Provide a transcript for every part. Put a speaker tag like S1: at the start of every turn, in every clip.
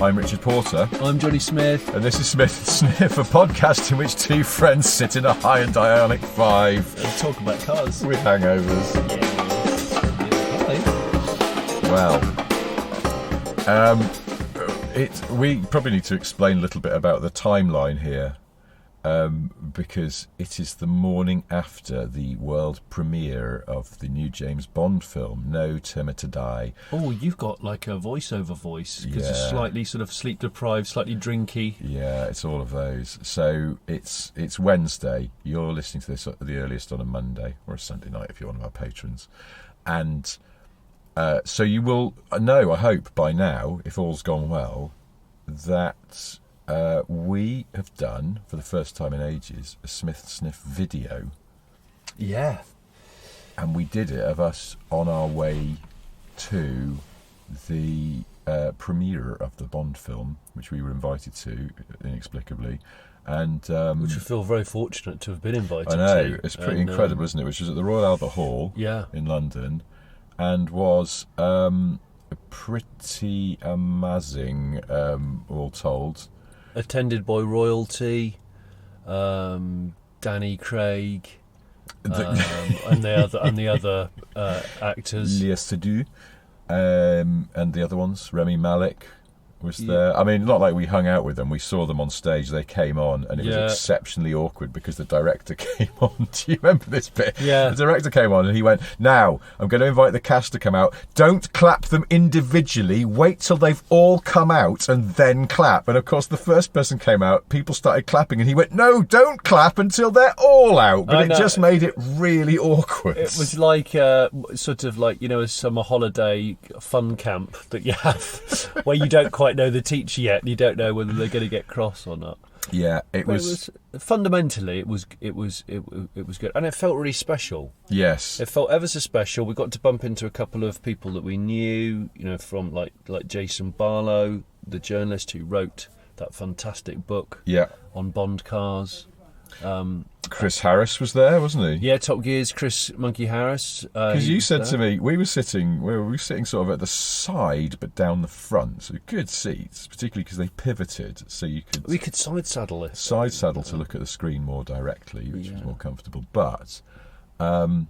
S1: I'm Richard Porter.
S2: I'm Johnny Smith.
S1: And this is Smith & Sniff, a podcast in which two friends sit in a Hyundai Ioniq 5
S2: and talk about cars
S1: with hangovers. Well, we probably need to explain a little bit about the timeline here, because it is the morning after the world premiere of the new James Bond film, No Timber to Die.
S2: Oh, you've got like a voiceover voice, because it's slightly sort of sleep deprived, slightly drinky.
S1: Yeah, it's all of those. So it's Wednesday. You're listening to this at the earliest on a Monday or a Sunday night if you're one of our patrons, and so you will know, I hope by now, if all's gone well, that we have done, for the first time in ages, a Smith & Sniff video.
S2: Yeah. And
S1: we did it of us on our way to the premiere of the Bond film, which we were invited to, inexplicably. And
S2: which we feel very fortunate to have been invited to.
S1: I know, it's pretty incredible, isn't it? Which was at the Royal Albert Hall in London, and was pretty amazing, all told.
S2: Attended by royalty, Danny Craig, and the other actors.
S1: Léa Seydoux, and the other ones. Rami Malek was there. I mean, not like we hung out with them. We saw them on stage. They came on, and it was exceptionally awkward because the director came on. Do you remember this bit?
S2: Yeah.
S1: The director came on, and he went, "Now, I'm going to invite the cast to come out. Don't clap them individually. Wait till they've all come out, and then clap." And, of course, the first person came out, people started clapping, and he went, "No, don't clap until they're all out." But it just made it really awkward.
S2: It was like, sort of like, a summer holiday fun camp that you have where you don't quite know the teacher yet, and you don't know whether they're going to get cross or not.
S1: Yeah, it was
S2: fundamentally it was good, and it felt really special.
S1: Yes,
S2: it felt ever so special. We got to bump into a couple of people that we knew, from like Jason Barlow, the journalist who wrote that fantastic book on Bond cars.
S1: Chris Harris was there, wasn't he?
S2: Yeah, Top Gear's Chris Monkey Harris.
S1: Because you said to me, we were sitting sort of at the side, but down the front, so good seats, particularly because they pivoted, so we could
S2: side saddle it.
S1: Side saddle to look at the screen more directly, which was more comfortable. But I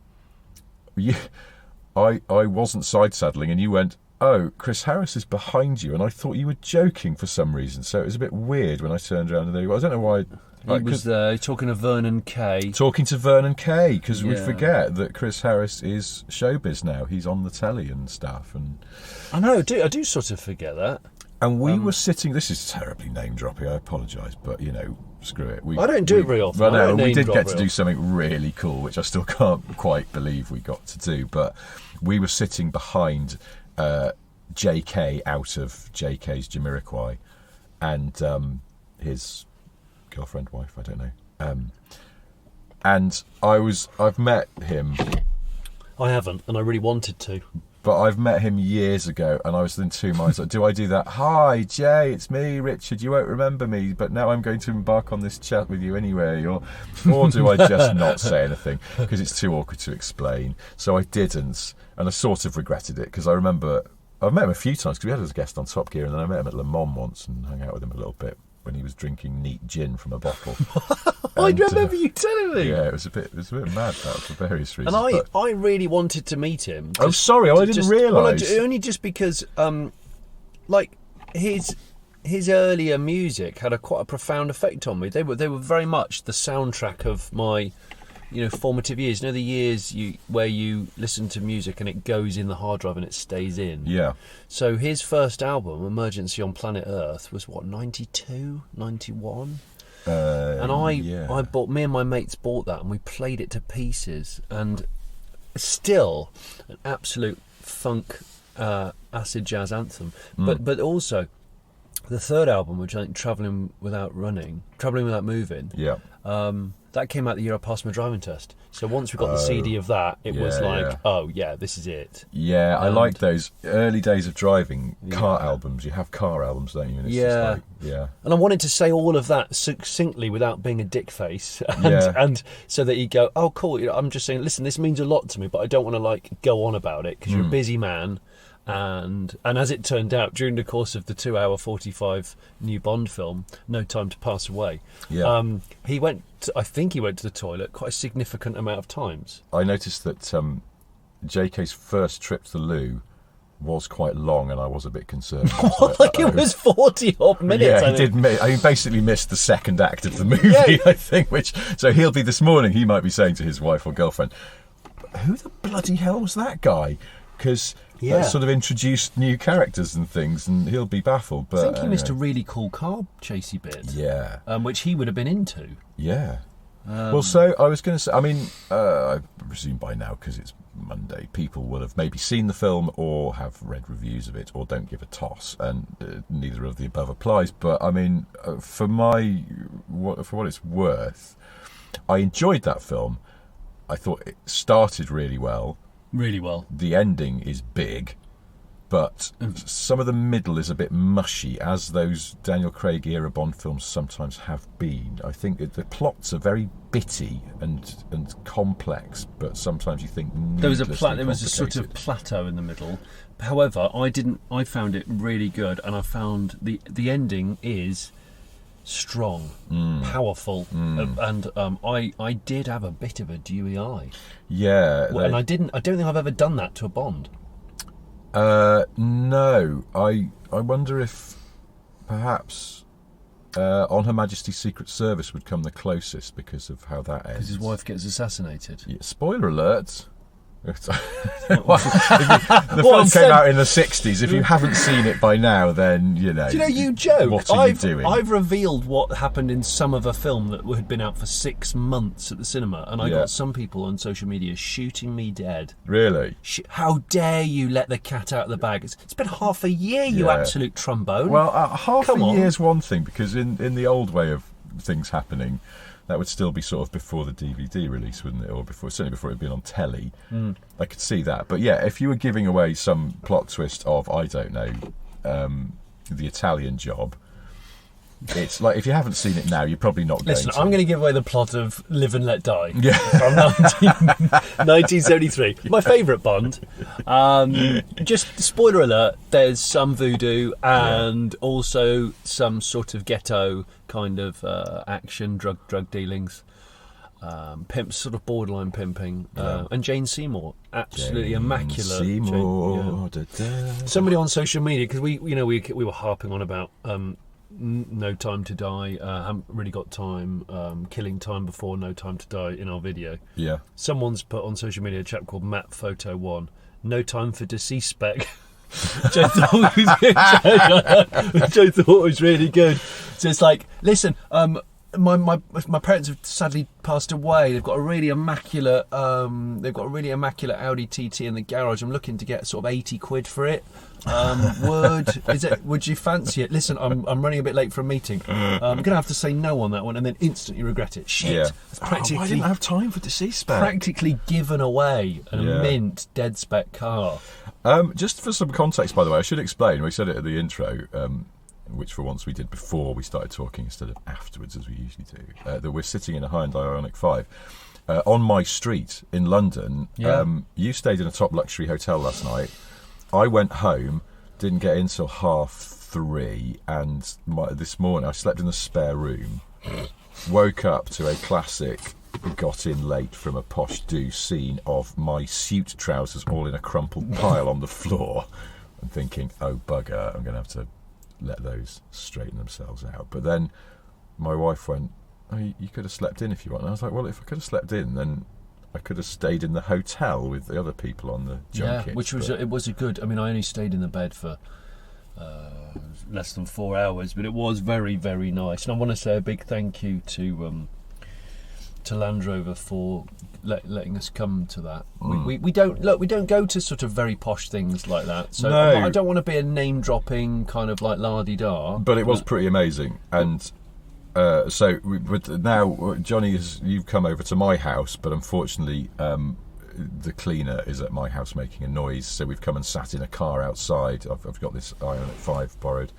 S1: wasn't side saddling, and you went, "Oh, Chris Harris is behind you," and I thought you were joking for some reason. So it was a bit weird when I turned around and there you were. I don't know why.
S2: He was there talking to Vernon Kay.
S1: Because we forget that Chris Harris is showbiz now. He's on the telly and stuff. And
S2: I know, I do sort of forget that.
S1: And we were sitting. This is terribly name dropping. I apologise, but screw it.
S2: I don't do it very often.
S1: Well, no, we did get to do something really cool, which I still can't quite believe we got to do. But we were sitting behind JK out of JK's Jamiroquai, and his girlfriend, wife, I don't know. And I've met him.
S2: I haven't, and I really wanted to.
S1: But I've met him years ago, and I was in two minds. Like, do I do that? "Hi, Jay, it's me, Richard. You won't remember me, but now I'm going to embark on this chat with you anyway." Or do I just not say anything because it's too awkward to explain? So I didn't, and I sort of regretted it because I remember I've met him a few times because we had him as a guest on Top Gear, and then I met him at Le Mans once and hung out with him a little bit when he was drinking neat gin from a bottle.
S2: I remember you telling me.
S1: Yeah, it was a bit mad, that, for various reasons.
S2: And I really wanted to meet him.
S1: I didn't realise.
S2: Well, only just because, his earlier music had quite a profound effect on me. They were very much the soundtrack of my, formative years. The years where you listen to music and it goes in the hard drive and it stays in.
S1: Yeah.
S2: So his first album, Emergency on Planet Earth, was 92, 91? And me and my mates bought that and we played it to pieces, and still an absolute funk acid jazz anthem. But also the third album, which I think Travelling Without Moving, that came out the year I passed my driving test. So once we got the CD of that, it was like, oh yeah, this is it.
S1: Yeah, I like those early days of driving car albums. You have car albums, don't you? And it's just like,
S2: And I wanted to say all of that succinctly without being a dick face, and so that you go, oh cool. I'm just saying, listen, this means a lot to me, but I don't want to go on about it because you're a busy man. And as it turned out, during the course of the 2-hour 45 new Bond film, No Time to Pass Away, he went. I think he went to the toilet quite a significant amount of times.
S1: I noticed that JK's first trip to the loo was quite long, and I was a bit concerned.
S2: It was 40 odd minutes.
S1: Yeah, he did. He basically missed the second act of the movie. I think. So he'll be this morning. He might be saying to his wife or girlfriend, "Who the bloody hell was that guy?" Because that sort of introduced new characters and things, and he'll be baffled. But
S2: I think he missed a really cool car chasey bit.
S1: Yeah,
S2: which he would have been into.
S1: Yeah. Well, so I was going to say, I mean, I presume by now, because it's Monday, people will have maybe seen the film or have read reviews of it or don't give a toss, and neither of the above applies. But I mean, for what it's worth, I enjoyed that film. I thought it started really well.
S2: Really well.
S1: The ending is big, but some of the middle is a bit mushy, as those Daniel Craig era Bond films sometimes have been. I think the plots are very bitty and complex, but sometimes you think
S2: there was a sort of plateau in the middle. However, I found it really good, and I found the ending is strong, powerful, and I did have a bit of a dewy eye.
S1: Yeah,
S2: and I don't think I've ever done that to a Bond.
S1: No, I wonder if perhaps On Her Majesty's Secret Service would come the closest because of how that ends.
S2: Because his wife gets assassinated.
S1: Yeah, spoiler alert. The film came out in the 60s. If you haven't seen it by now, then you know.
S2: Do you know, you joke.
S1: What are you doing?
S2: I've revealed what happened in some of a film that had been out for 6 months at the cinema, and I got some people on social media shooting me dead.
S1: Really?
S2: How dare you let the cat out of the bag? It's been half a year, you absolute trombone.
S1: Well, half a year's one thing, because in the old way of things happening, that would still be sort of before the DVD release, wouldn't it? Or certainly before it had been on telly. I could see that. But yeah, if you were giving away some plot twist of, I don't know, the Italian Job, it's like, if you haven't seen it now, you're probably not going to.
S2: Listen, I'm going to give away the plot of Live and Let Die
S1: from
S2: 1973. My favourite Bond. Just spoiler alert, there's some voodoo and also some sort of ghetto kind of action, drug dealings. Pimps, sort of borderline pimping, and Jane Seymour, absolutely immaculate.
S1: Seymour,
S2: Somebody on social media, because we were harping on about No Time to Die, haven't really got time, killing time before No Time to Die in our video.
S1: Yeah.
S2: Someone's put on social media a chap called Matt Photo One, No Time for Deceased Spec. Which I thought was really good. So it's like, listen, my parents have sadly passed away. They've got a really immaculate Audi TT in the garage. I'm looking to get sort of 80 quid for it. Would you fancy it? Listen, I'm running a bit late for a meeting. I'm gonna have to say no on that one and then instantly regret it. Shit.
S1: Yeah.
S2: I
S1: didn't have time for Deceased Spec.
S2: Practically given away a mint dead spec car.
S1: Just for some context, by the way, I should explain. We said it at the intro, which for once we did before we started talking instead of afterwards, as we usually do, that we're sitting in a Hyundai Ioniq 5 on my street in London. You stayed in a top luxury hotel last night. I went home, didn't get in till 3:30, and this morning I slept in the spare room, woke up to a classic got in late from a posh do scene of my suit trousers all in a crumpled pile on the floor, and thinking, oh bugger, I'm going to have to let those straighten themselves out. But then my wife went, oh, you could have slept in if you want. And I was like, well, if I could have slept in, then I could have stayed in the hotel with the other people on the junket.
S2: Yeah, it was a good. I mean, I only stayed in the bed for less than 4 hours, but it was very, very nice. And I want to say a big thank you to Land Rover for letting us come to that. We don't go to sort of very posh things like that. So
S1: no.
S2: I don't want to be a name dropping kind of like la-di-da.
S1: But it was pretty amazing. And now, Johnny, you've come over to my house, but unfortunately the cleaner is at my house making a noise, so we've come and sat in a car outside. I've got this Ioniq 5 borrowed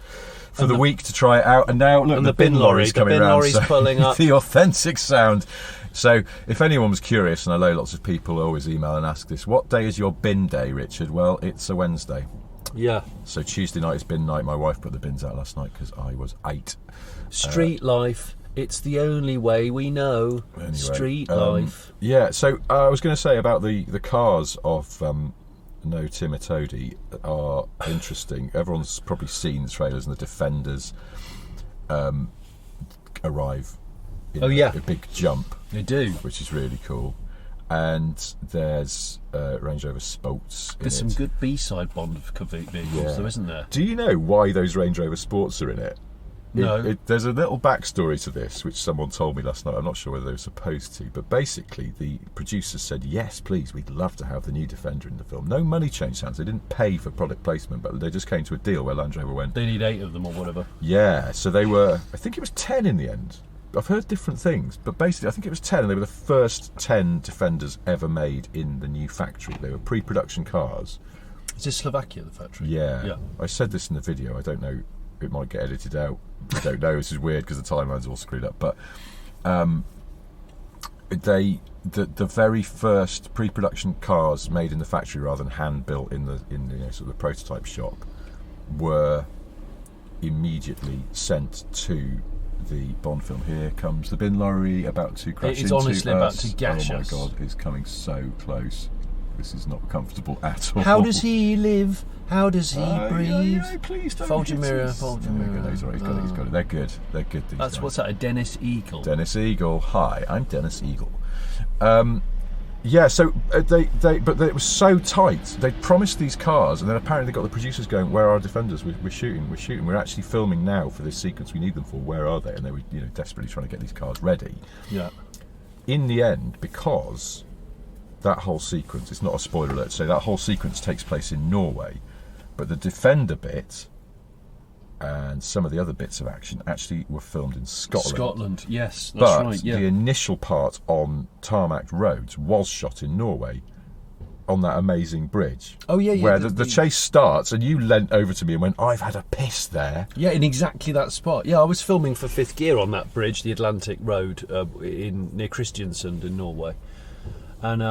S1: for the week to try it out, and now look, the bin lorry's coming around. The bin lorry's pulling up. The authentic sound. So if anyone was curious, and I know lots of people always email and ask this, what day is your bin day, Richard? Well, it's a Wednesday.
S2: Yeah.
S1: So Tuesday night is bin night. My wife put the bins out last night because I was 8.
S2: Street life. It's the only way we know.
S1: Anyway,
S2: Street life.
S1: Yeah, so I was going to say about the cars of No Timotody are interesting. Everyone's probably seen the trailers, and the Defenders arrive in a big jump.
S2: They do.
S1: Which is really cool. And there's Range Rover Sports.
S2: There's some good B-side Bond vehicles, though, isn't there?
S1: Do you know why those Range Rover Sports are in it?
S2: No.
S1: There's a little backstory to this, which someone told me last night. I'm not sure whether they were supposed to, but basically the producers said, yes, please, we'd love to have the new Defender in the film. No money changed hands. They didn't pay for product placement, but they just came to a deal where Land Rover went,
S2: they need 8 of them or whatever.
S1: Yeah, so they were, I think it was 10 in the end. I've heard different things, but basically I think it was 10, and they were the first 10 Defenders ever made in the new factory. They were pre-production cars.
S2: Is this Slovakia, the factory?
S1: Yeah. I said this in the video. I don't know. It might get edited out. I don't know. This is weird because the timeline's all screwed up. But the very first pre-production cars made in the factory rather than hand built in the sort of the prototype shop were immediately sent to the Bond film. Here comes the bin lorry about to crash into us.
S2: It's honestly about to gash us.
S1: Oh my God, it's coming so close. This is not comfortable at all.
S2: How does he live? How does he breathe?
S1: Please don't
S2: fold your mirror.
S1: He's got it. He's got it. They're good. These
S2: That's
S1: guys.
S2: What's that? A Dennis Eagle.
S1: Dennis Eagle. Hi, I'm Dennis Eagle. Yeah, so but it was so tight. They promised these cars, and then apparently they got the producers going, "Where are our Defenders? We're shooting. We're actually filming now for this sequence. We need them for. Where are they?" And they were, desperately trying to get these cars ready.
S2: Yeah.
S1: In the end, because that whole sequence, it's not a spoiler alert, so that whole sequence takes place in Norway, but the Defender bit and some of the other bits of action actually were filmed in Scotland.
S2: Scotland, yes, that's right. Yeah.
S1: The initial part on tarmac roads was shot in Norway on that amazing bridge.
S2: Oh yeah, yeah.
S1: Where the chase starts, and you leant over to me and went, "I've had a piss there."
S2: Yeah, in exactly that spot. Yeah, I was filming for Fifth Gear on that bridge, the Atlantic Road, near Kristiansand in Norway. And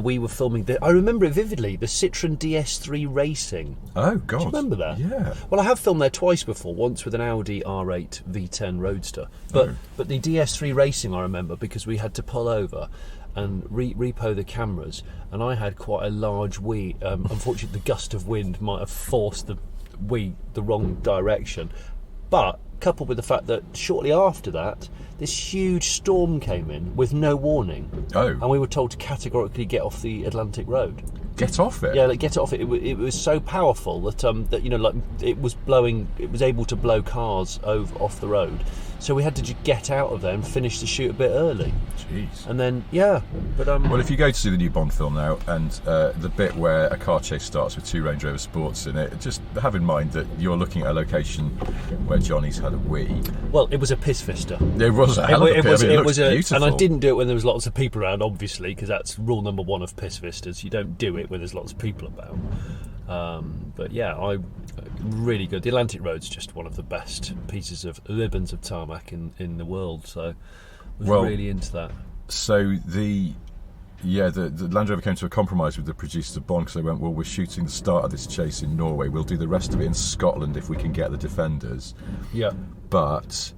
S2: we were filming. I remember it vividly. The Citroen DS3 Racing.
S1: Oh God!
S2: Do you remember that?
S1: Yeah.
S2: Well, I have filmed there twice before. Once with an Audi R8 V10 Roadster, but the DS3 Racing I remember because we had to pull over and repo the cameras, and I had quite a large wheel. Unfortunately, the gust of wind might have forced the wheel the wrong direction, but coupled with the fact that shortly after that, this huge storm came in with no warning.
S1: Oh.
S2: And we were told to categorically get off the Atlantic Road.
S1: Get off it?
S2: Yeah, get it off it. It was so powerful that it was blowing. It was able to blow cars off the road. So we had to just get out of there and finish the shoot a bit early.
S1: Jeez.
S2: And then
S1: well, if you go to see the new Bond film now, and the bit where a car chase starts with 2 Range Rover Sports in it, just have in mind that you're looking at a location where Johnny's had a wee.
S2: Well, it was a piss vista.
S1: It was a hell of a piss. It was beautiful.
S2: And I didn't do it when there was lots of people around, obviously, because that's rule number 1 of piss vistas. You don't do it when there's lots of people about. But yeah, really good. The Atlantic Road's just one of the best pieces of ribbons of tarmac in the world. So I was really into that.
S1: So the Land Rover came to a compromise with the producers of Bond because they went, well, we're shooting the start of this chase in Norway. We'll do the rest of it in Scotland if we can get the Defenders.
S2: Yeah.
S1: But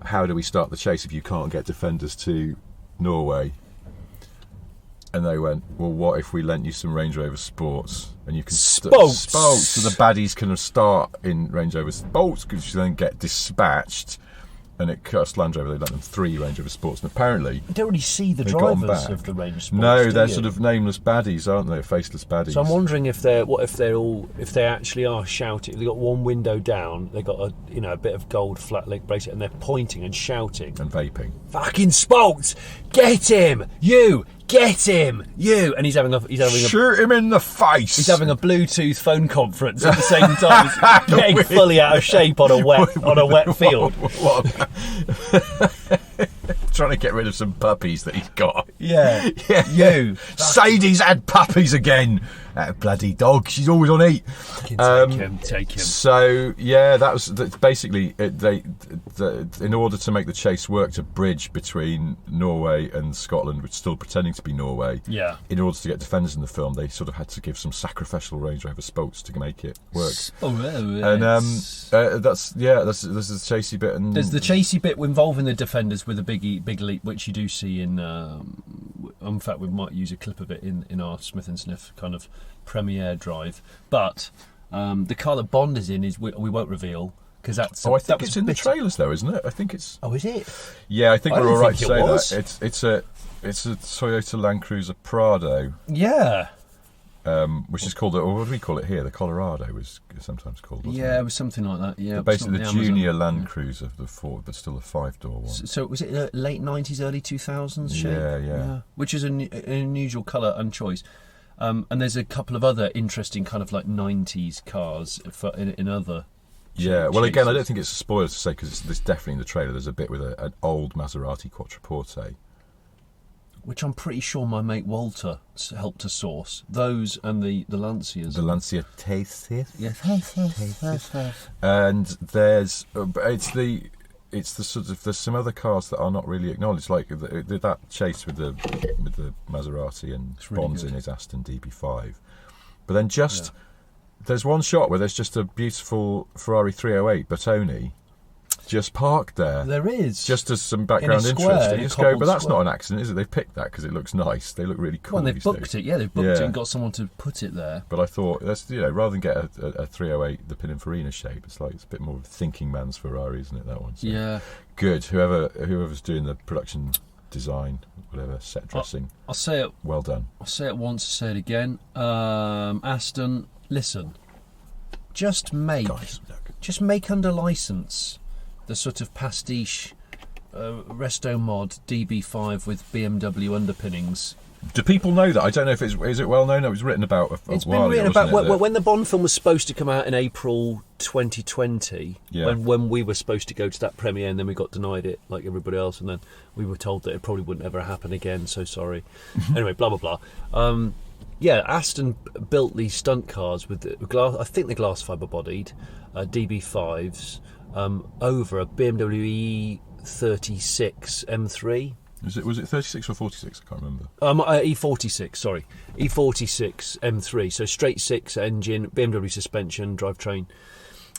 S1: how do we start the chase if you can't get Defenders to Norway? And they went, well, what if we lent you some Range Rover Sports and you can
S2: Sports,
S1: so the baddies can start in Range Rover Sports because you then get dispatched. And it cost Land Rover, they lent them 3 Range Rover Sports, and apparently
S2: you don't really see the drivers of the Range Sports.
S1: No, they're sort of nameless baddies, aren't they? Faceless baddies.
S2: So I'm wondering if they actually are shouting. They've got one window down, they've got a bit of gold flat link bracelet, and they're pointing and shouting
S1: and vaping.
S2: Fucking Sports, get him, you. Get him, you! And he's having a
S1: shoot him in the face.
S2: He's having a Bluetooth phone conference at the same time. He's getting fully out of shape on a wet field.
S1: Trying to get rid of some puppies that he's got.
S2: Yeah. You.
S1: Sadie's had puppies again. That bloody dog. She's always on eat.
S2: Take him.
S1: So yeah, basically in order to make the chase work, to bridge between Norway and Scotland, which is still pretending to be Norway.
S2: Yeah.
S1: In order to get defenders in the film, they sort of had to give some sacrificial Range Rover Spokes to make it work. And this is the chasey bit. And
S2: there's the chasey bit involving the defenders with a big leap, which you do see in. In fact, we might use a clip of it in our Smith and Sniff kind of premiere drive. But the car that Bond is in we won't reveal because that's.
S1: I think it's in the trailers though, isn't it? I think it's.
S2: Oh, is it?
S1: Yeah, I think we're all right to say that. It's a Toyota Land Cruiser Prado.
S2: Yeah.
S1: Which is called, or what do we call it here? The Colorado was sometimes called.
S2: It was something like that. Yeah,
S1: basically the junior Land Cruiser of the Ford, but still a 5-door one.
S2: So was it late 90s, early 2000s shape?
S1: Yeah.
S2: Which is an unusual colour and choice. And there's a couple of other interesting kind of like 90s cars in other.
S1: Yeah, well, again, I don't think it's a spoiler to say because it's definitely in the trailer. There's a bit with an old Maserati Quattroporte.
S2: Which I'm pretty sure my mate Walter helped to source. Those and the Lancias.
S1: The Lancia Tastes.
S2: Yes.
S1: And there's it's the sort of, there's some other cars that are not really acknowledged, like that chase with the Maserati and Bond's in his Aston DB5. But then there's one shot where there's just a beautiful Ferrari 308 Bertone just parked there.
S2: There is.
S1: Just as some background interest. And you just go, but that's not an accident, is it? They've picked that because it looks nice. They look really cool.
S2: Well, they've booked it. Yeah, they've booked it and got someone to put it there.
S1: But I thought, rather than get a 308, the Pininfarina shape, it's a bit more of a thinking man's Ferrari, isn't it, that one? So,
S2: yeah.
S1: Good. Whoever's doing the production design, whatever, set dressing.
S2: I'll say it.
S1: Well done.
S2: I'll say it once, I'll say it again. Aston, listen. Just make under license the sort of pastiche resto mod DB5 with BMW underpinnings.
S1: Do people know that? I don't know if is it well known. It was written about
S2: It's been written about when the Bond film was supposed to come out in April 2020.
S1: Yeah.
S2: When we were supposed to go to that premiere, and then we got denied it, like everybody else, and then we were told that it probably wouldn't ever happen again. So sorry. Anyway, blah blah blah. Aston built these stunt cars with the glass. I think they're glass fibre bodied DB5s. Over a BMW E36 M3.
S1: Was it 36 or 46? I can't remember.
S2: E46, sorry. E46 M3. So straight six engine, BMW suspension, drivetrain,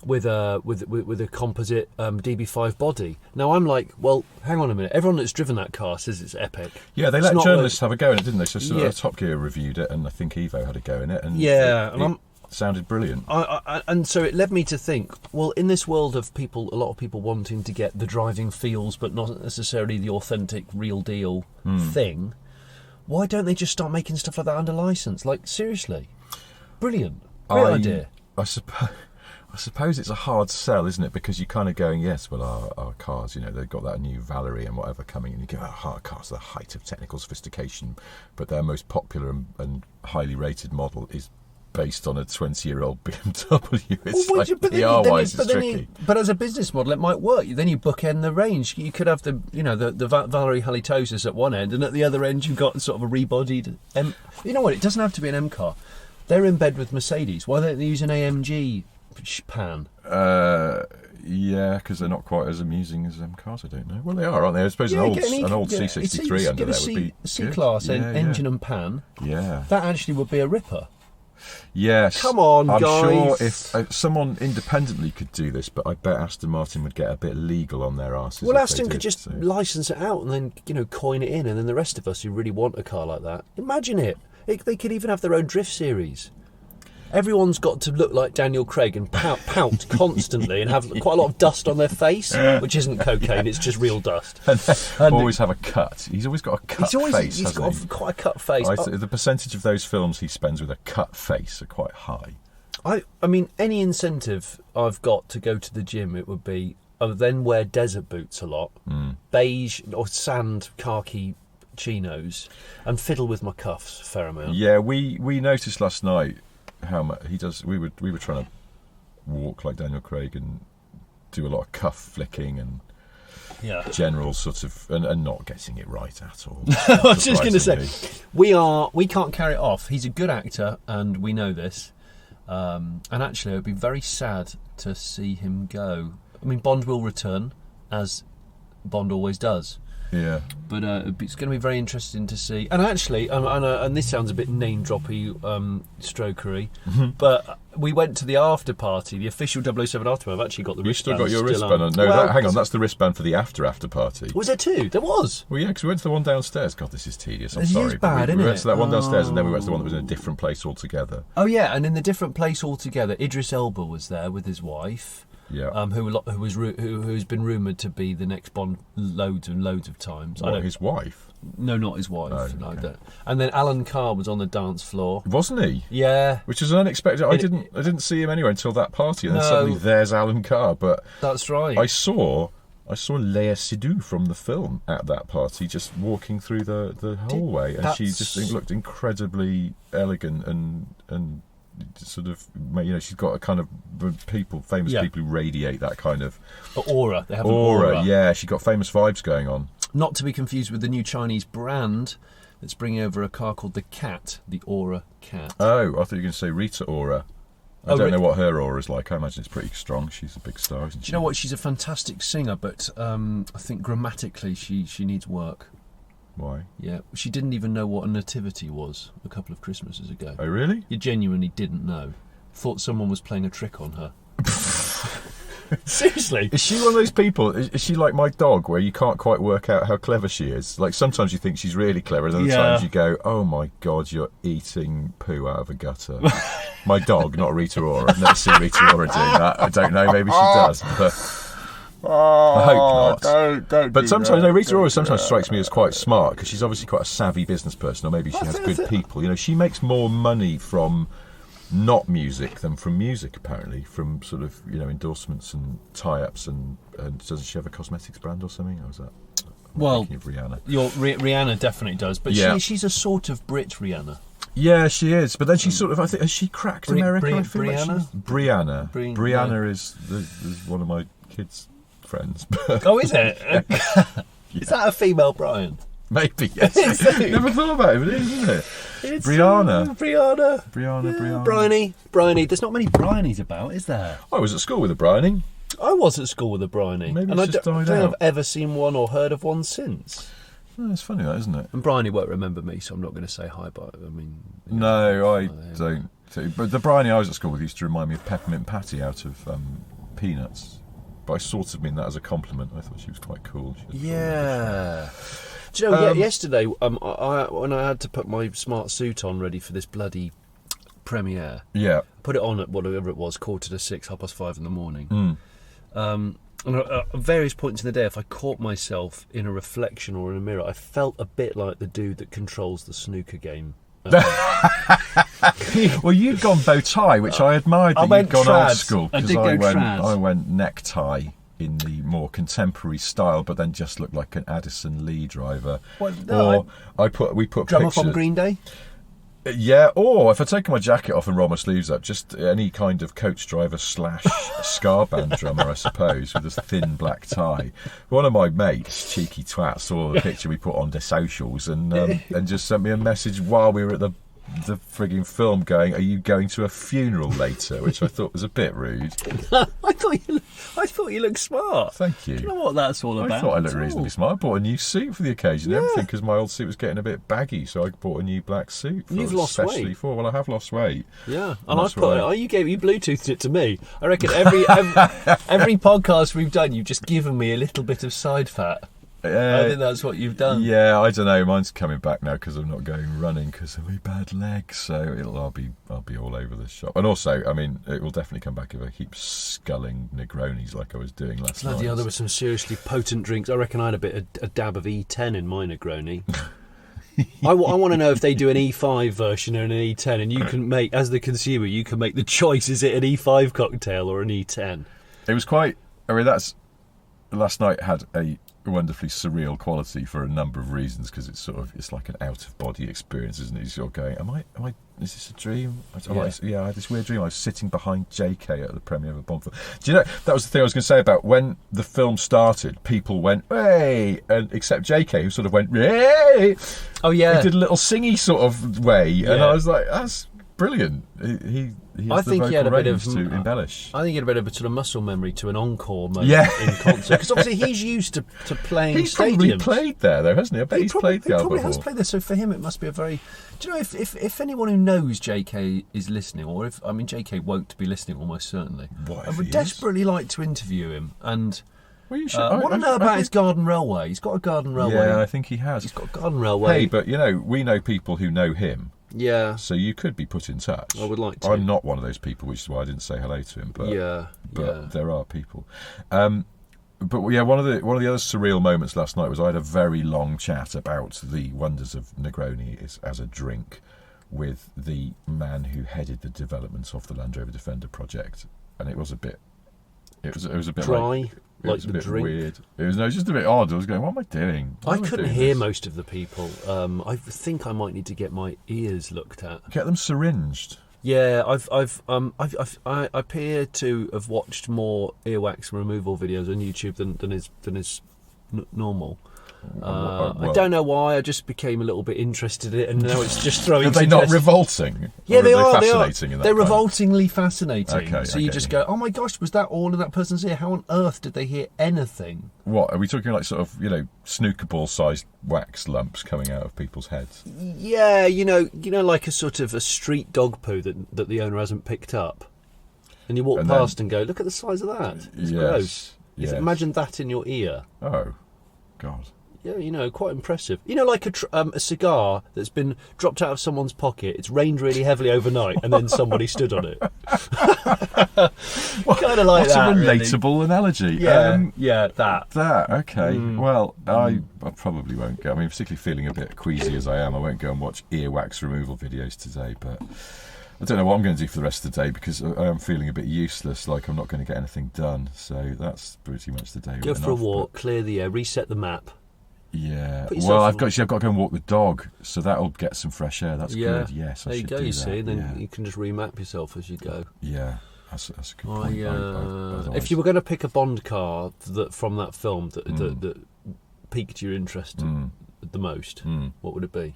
S2: with a composite DB5 body. Now I'm like, well, hang on a minute. Everyone that's driven that car says it's epic.
S1: Yeah, they let journalists have a go in it, didn't they? So Top Gear reviewed it, and I think Evo had a go in it. And it sounded brilliant.
S2: And so it led me to think, well, in this world of a lot of people wanting to get the driving feels but not necessarily the authentic real deal thing, why don't they just start making stuff like that under license? Like, seriously. Brilliant. Great idea.
S1: I suppose it's a hard sell, isn't it? Because you're kind of going, yes, well, our cars, they've got that new Valerie and whatever coming, and you go, our cars are the height of technical sophistication, but their most popular and highly rated model is based on a 20-year-old BMW. It's tricky.
S2: But as a business model, it might work. Then you bookend the range. You could have the Valerie Halitosis at one end, and at the other end you've got sort of a rebodied M. You know what? It doesn't have to be an M car. They're in bed with Mercedes. Why don't they use an AMG pan?
S1: Yeah, because they're not quite as amusing as M cars. I don't know. Well, they are, aren't they? I suppose an old C63 under there would be
S2: C-class engine and pan.
S1: Yeah,
S2: that actually would be a ripper.
S1: Yes.
S2: Come on,
S1: I'm
S2: guys.
S1: sure if someone independently could do this, but I bet Aston Martin would get a bit legal on their arses.
S2: Well, Aston could just license it out and then, coin it in, and then the rest of us who really want a car like that, imagine it. They could even have their own drift series. Everyone's got to look like Daniel Craig and pout constantly and have quite a lot of dust on their face, which isn't cocaine, it's just real dust.
S1: And always have a cut. He's always got a cut face,
S2: He's got quite a cut face.
S1: The percentage of those films he spends with a cut face are quite high.
S2: I mean, any incentive I've got to go to the gym, it would be, then wear desert boots a lot, beige or sand khaki chinos, and fiddle with my cuffs a fair amount.
S1: Yeah, we noticed last night how much he does. We were trying to walk like Daniel Craig and do a lot of cuff flicking, and general sort of and not getting it right at all.
S2: I was just going to say, we can't carry it off. He's a good actor, and we know this. And actually, it would be very sad to see him go. I mean, Bond will return, as Bond always does.
S1: Yeah.
S2: But it's going to be very interesting to see. And actually, and this sounds a bit name-droppy, strokery, but we went to the after party, the official 007 after party. I've actually got the wristband.
S1: You still got your wristband on? No, hang on, that's the wristband for the after party.
S2: Was there two? There was?
S1: Well, yeah, because we went to the one downstairs. God, this is tedious. I'm
S2: It's
S1: sorry.
S2: bad,
S1: we went
S2: isn't
S1: to that
S2: it?
S1: one downstairs, and then we went to the one that was in a different place altogether.
S2: Oh, yeah, and in the different place altogether, Idris Elba was there with his wife.
S1: Yeah.
S2: Who's been rumoured to be the next Bond loads and loads of times.
S1: His wife?
S2: No, not his wife.
S1: Oh, okay.
S2: And then Alan Carr was on the dance floor.
S1: Wasn't he?
S2: Yeah.
S1: Which is unexpected. I didn't see him anywhere until that party, and then suddenly there's Alan Carr. But
S2: that's right.
S1: I saw Léa Seydoux from the film at that party, just walking through the hallway, and she just looked incredibly elegant and sort of, she's got a kind of famous people who radiate that kind of
S2: aura. They have an aura.
S1: Yeah, she's got famous vibes going on.
S2: Not to be confused with the new Chinese brand that's bringing over a car called the Cat, the Aura Cat.
S1: Oh, I thought you were going to say Rita Ora. I don't know what her aura is like. I imagine it's pretty strong. She's a big star, isn't she?
S2: Do you know what? She's a fantastic singer, but I think grammatically she needs work.
S1: Why?
S2: Yeah, she didn't even know what a nativity was a couple of Christmases ago.
S1: Oh, really?
S2: You genuinely didn't know. Thought someone was playing a trick on her. Seriously?
S1: Is she one of those people? Is she like my dog, where you can't quite work out how clever she is? Like, sometimes you think she's really clever, and other times you go, oh my God, you're eating poo out of a gutter. My dog, not Rita Ora. I've never seen Rita Ora doing that. I don't know, maybe she does, but I hope not.
S2: Don't.
S1: But sometimes, Rita Ora sometimes strikes me as quite smart, because she's obviously quite a savvy business person, or maybe she has good people. She makes more money from not music than from music, apparently, from sort of endorsements and tie-ups, and doesn't she have a cosmetics brand or something? Or was that?
S2: Well,
S1: thinking of Rihanna.
S2: Rihanna definitely does, but she's a sort of Brit Rihanna.
S1: Yeah, she is. But then she sort of, I think, has she cracked America?
S2: Brianna?
S1: Brianna is one of my kids' friends.
S2: Oh, is it? Is that a female Brian?
S1: Maybe, yes. Never thought about it, but it is, isn't it?
S2: It's
S1: Brianna.
S2: Brianna. Bryony. There's not many Bryonies about, is there?
S1: I was at school with a Bryony.
S2: I was at school with a Bryony.
S1: Maybe
S2: and
S1: it's just died out.
S2: I don't think I've ever seen one or heard of one since.
S1: Oh, it's funny that, isn't it?
S2: And Bryony won't remember me, so I'm not going to say hi, but I mean...
S1: No, I don't. But the Bryony I was at school with used to remind me of Peppermint Patty out of Peanuts. But I sort of mean that as a compliment. I thought she was quite cool.
S2: Yeah. Do you know, yesterday, when I had to put my smart suit on ready for this bloody premiere, put it on at whatever it was, 5:45, 5:30 in the morning. And at various points in the day, if I caught myself in a reflection or in a mirror, I felt a bit like the dude that controls the snooker game.
S1: Well, you'd gone bow tie, which I admired that you'd gone old school, because I went necktie in the more contemporary style, but then just looked like an Addison Lee driver. We put
S2: drummer
S1: pictures
S2: from Green Day.
S1: Yeah, or if I take my jacket off and roll my sleeves up, just any kind of coach driver / ska band drummer, I suppose, with a thin black tie. One of my mates, cheeky twat, saw the picture we put on the socials and just sent me a message while we were at the frigging film going, are you going to a funeral later? Which I thought was a bit rude.
S2: I thought you looked smart.
S1: Thank you.
S2: Do you know what that's all about?
S1: I thought I looked reasonably smart. I bought a new suit for the occasion and everything, because my old suit was getting a bit baggy, so I bought a new black suit.
S2: You've lost weight.
S1: Well, I have lost weight.
S2: Yeah, and you Bluetoothed it to me. I reckon every podcast we've done, you've just given me a little bit of side fat. I think that's what you've done.
S1: Yeah, I don't know. Mine's coming back now because I'm not going running because of my bad legs. So I'll be all over the shop. And also, I mean, it will definitely come back if I keep sculling Negronis like I was doing last night.
S2: There were some seriously potent drinks. I reckon I had a dab of E10 in my Negroni. I want to know if they do an E5 version or an E10, and you can make, as the consumer, you can make the choice. Is it an E5 cocktail or an E10?
S1: It was quite. I mean, that's. last night had a wonderfully surreal quality for a number of reasons, because it's like an out of body experience, isn't it? You're going, am I is this a dream? I had this weird dream. I was sitting behind JK at the premiere of a Bond film. Do you know, that was the thing I was going to say about when the film started, people went, hey, and except JK, who sort of went, hey.
S2: Oh yeah,
S1: he did a little singy sort of way, and I was like, that's brilliant. I think he had a bit of to embellish.
S2: I think he had a bit of a sort of muscle memory to an encore moment in concert, because obviously he's used to playing.
S1: He's probably played there though, hasn't he? I bet he's played the album.
S2: He probably has played there. So for him, it must be a very. Do you know if anyone who knows JK is listening, or JK won't be listening almost certainly.
S1: What
S2: I would desperately like to interview him and.
S1: Well, you should.
S2: I want to know about his garden railway. He's got a garden railway.
S1: Yeah, I think he has.
S2: He's got a garden railway.
S1: Hey, but we know people who know him.
S2: Yeah.
S1: So you could be put in touch.
S2: I would like to.
S1: I'm not one of those people, which is why I didn't say hello to him. But there are people. But yeah, one of the other surreal moments last night was I had a very long chat about the wonders of Negroni as a drink with the man who headed the development of the Land Rover Defender project, and it was a bit. It was a bit
S2: dry.
S1: It was a bit drink. Weird. It was just a bit odd. I was going, what am I doing?
S2: I couldn't hear most of the people. I think I might need to get my ears looked at.
S1: Get them syringed.
S2: Yeah, I appear to have watched more earwax removal videos on YouTube than is normal. I don't know why. I just became a little bit interested in it, and now it's just throwing.
S1: Are they not revolting?
S2: Yeah, they are.
S1: Fascinating.
S2: They're revoltingly fascinating.
S1: Okay,
S2: so you just go, oh my gosh, was that all in that person's ear? How on earth did they hear anything?
S1: What are we talking, like sort of snooker ball sized wax lumps coming out of people's heads?
S2: Yeah, like a sort of a street dog poo that the owner hasn't picked up, and you walk past and go, look at the size of that. It's gross. Yes. Imagine that in your ear.
S1: Oh, God.
S2: Yeah, quite impressive. Like a cigar that's been dropped out of someone's pocket. It's rained really heavily overnight, and then somebody stood on it. Kind of like that.
S1: What's a relatable analogy?
S2: Yeah, that.
S1: That, okay. Well, I probably won't go. I mean, particularly feeling a bit queasy as I am, I won't go and watch earwax removal videos today, but I don't know what I'm going to do for the rest of the day, because I am feeling a bit useless, like I'm not going to get anything done. So that's pretty much the day.
S2: Go for a walk, clear the air, reset the map.
S1: Yeah. Well, I've got to go and walk the dog, so that'll get some fresh air. That's good. Yes, I should do that.
S2: There you go. You see, then you can just remap yourself as you go.
S1: Yeah, that's a good point.
S2: If you were going to pick a Bond car from that film that piqued your interest the most, what would it be?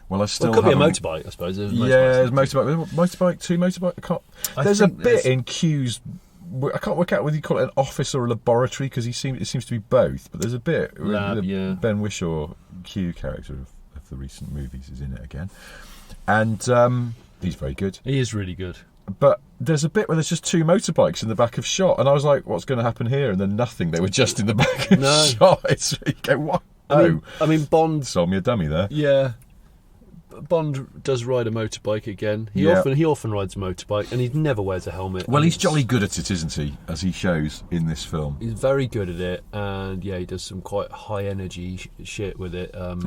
S1: Well, it
S2: could be a motorbike, I suppose.
S1: There's motorbike, two motorbike. There's a bit in Q's. I can't work out whether you call it an office or a laboratory, because it seems to be both. But there's a bit. Ben Whishaw, Q character of the recent movies, is in it again, and he's very good.
S2: He is really good.
S1: But there's a bit where there's just two motorbikes in the back of shot, and I was like, "What's going to happen here?" And then nothing. They were just in the back of shot. It's you go, what?
S2: I mean, Bond
S1: sold me a dummy there.
S2: Yeah. Bond does ride a motorbike again. He often rides a motorbike, and he never wears a helmet.
S1: Well, he's jolly good at it, isn't he? As he shows in this film.
S2: He's very good at it, and he does some quite high energy shit with it. I'm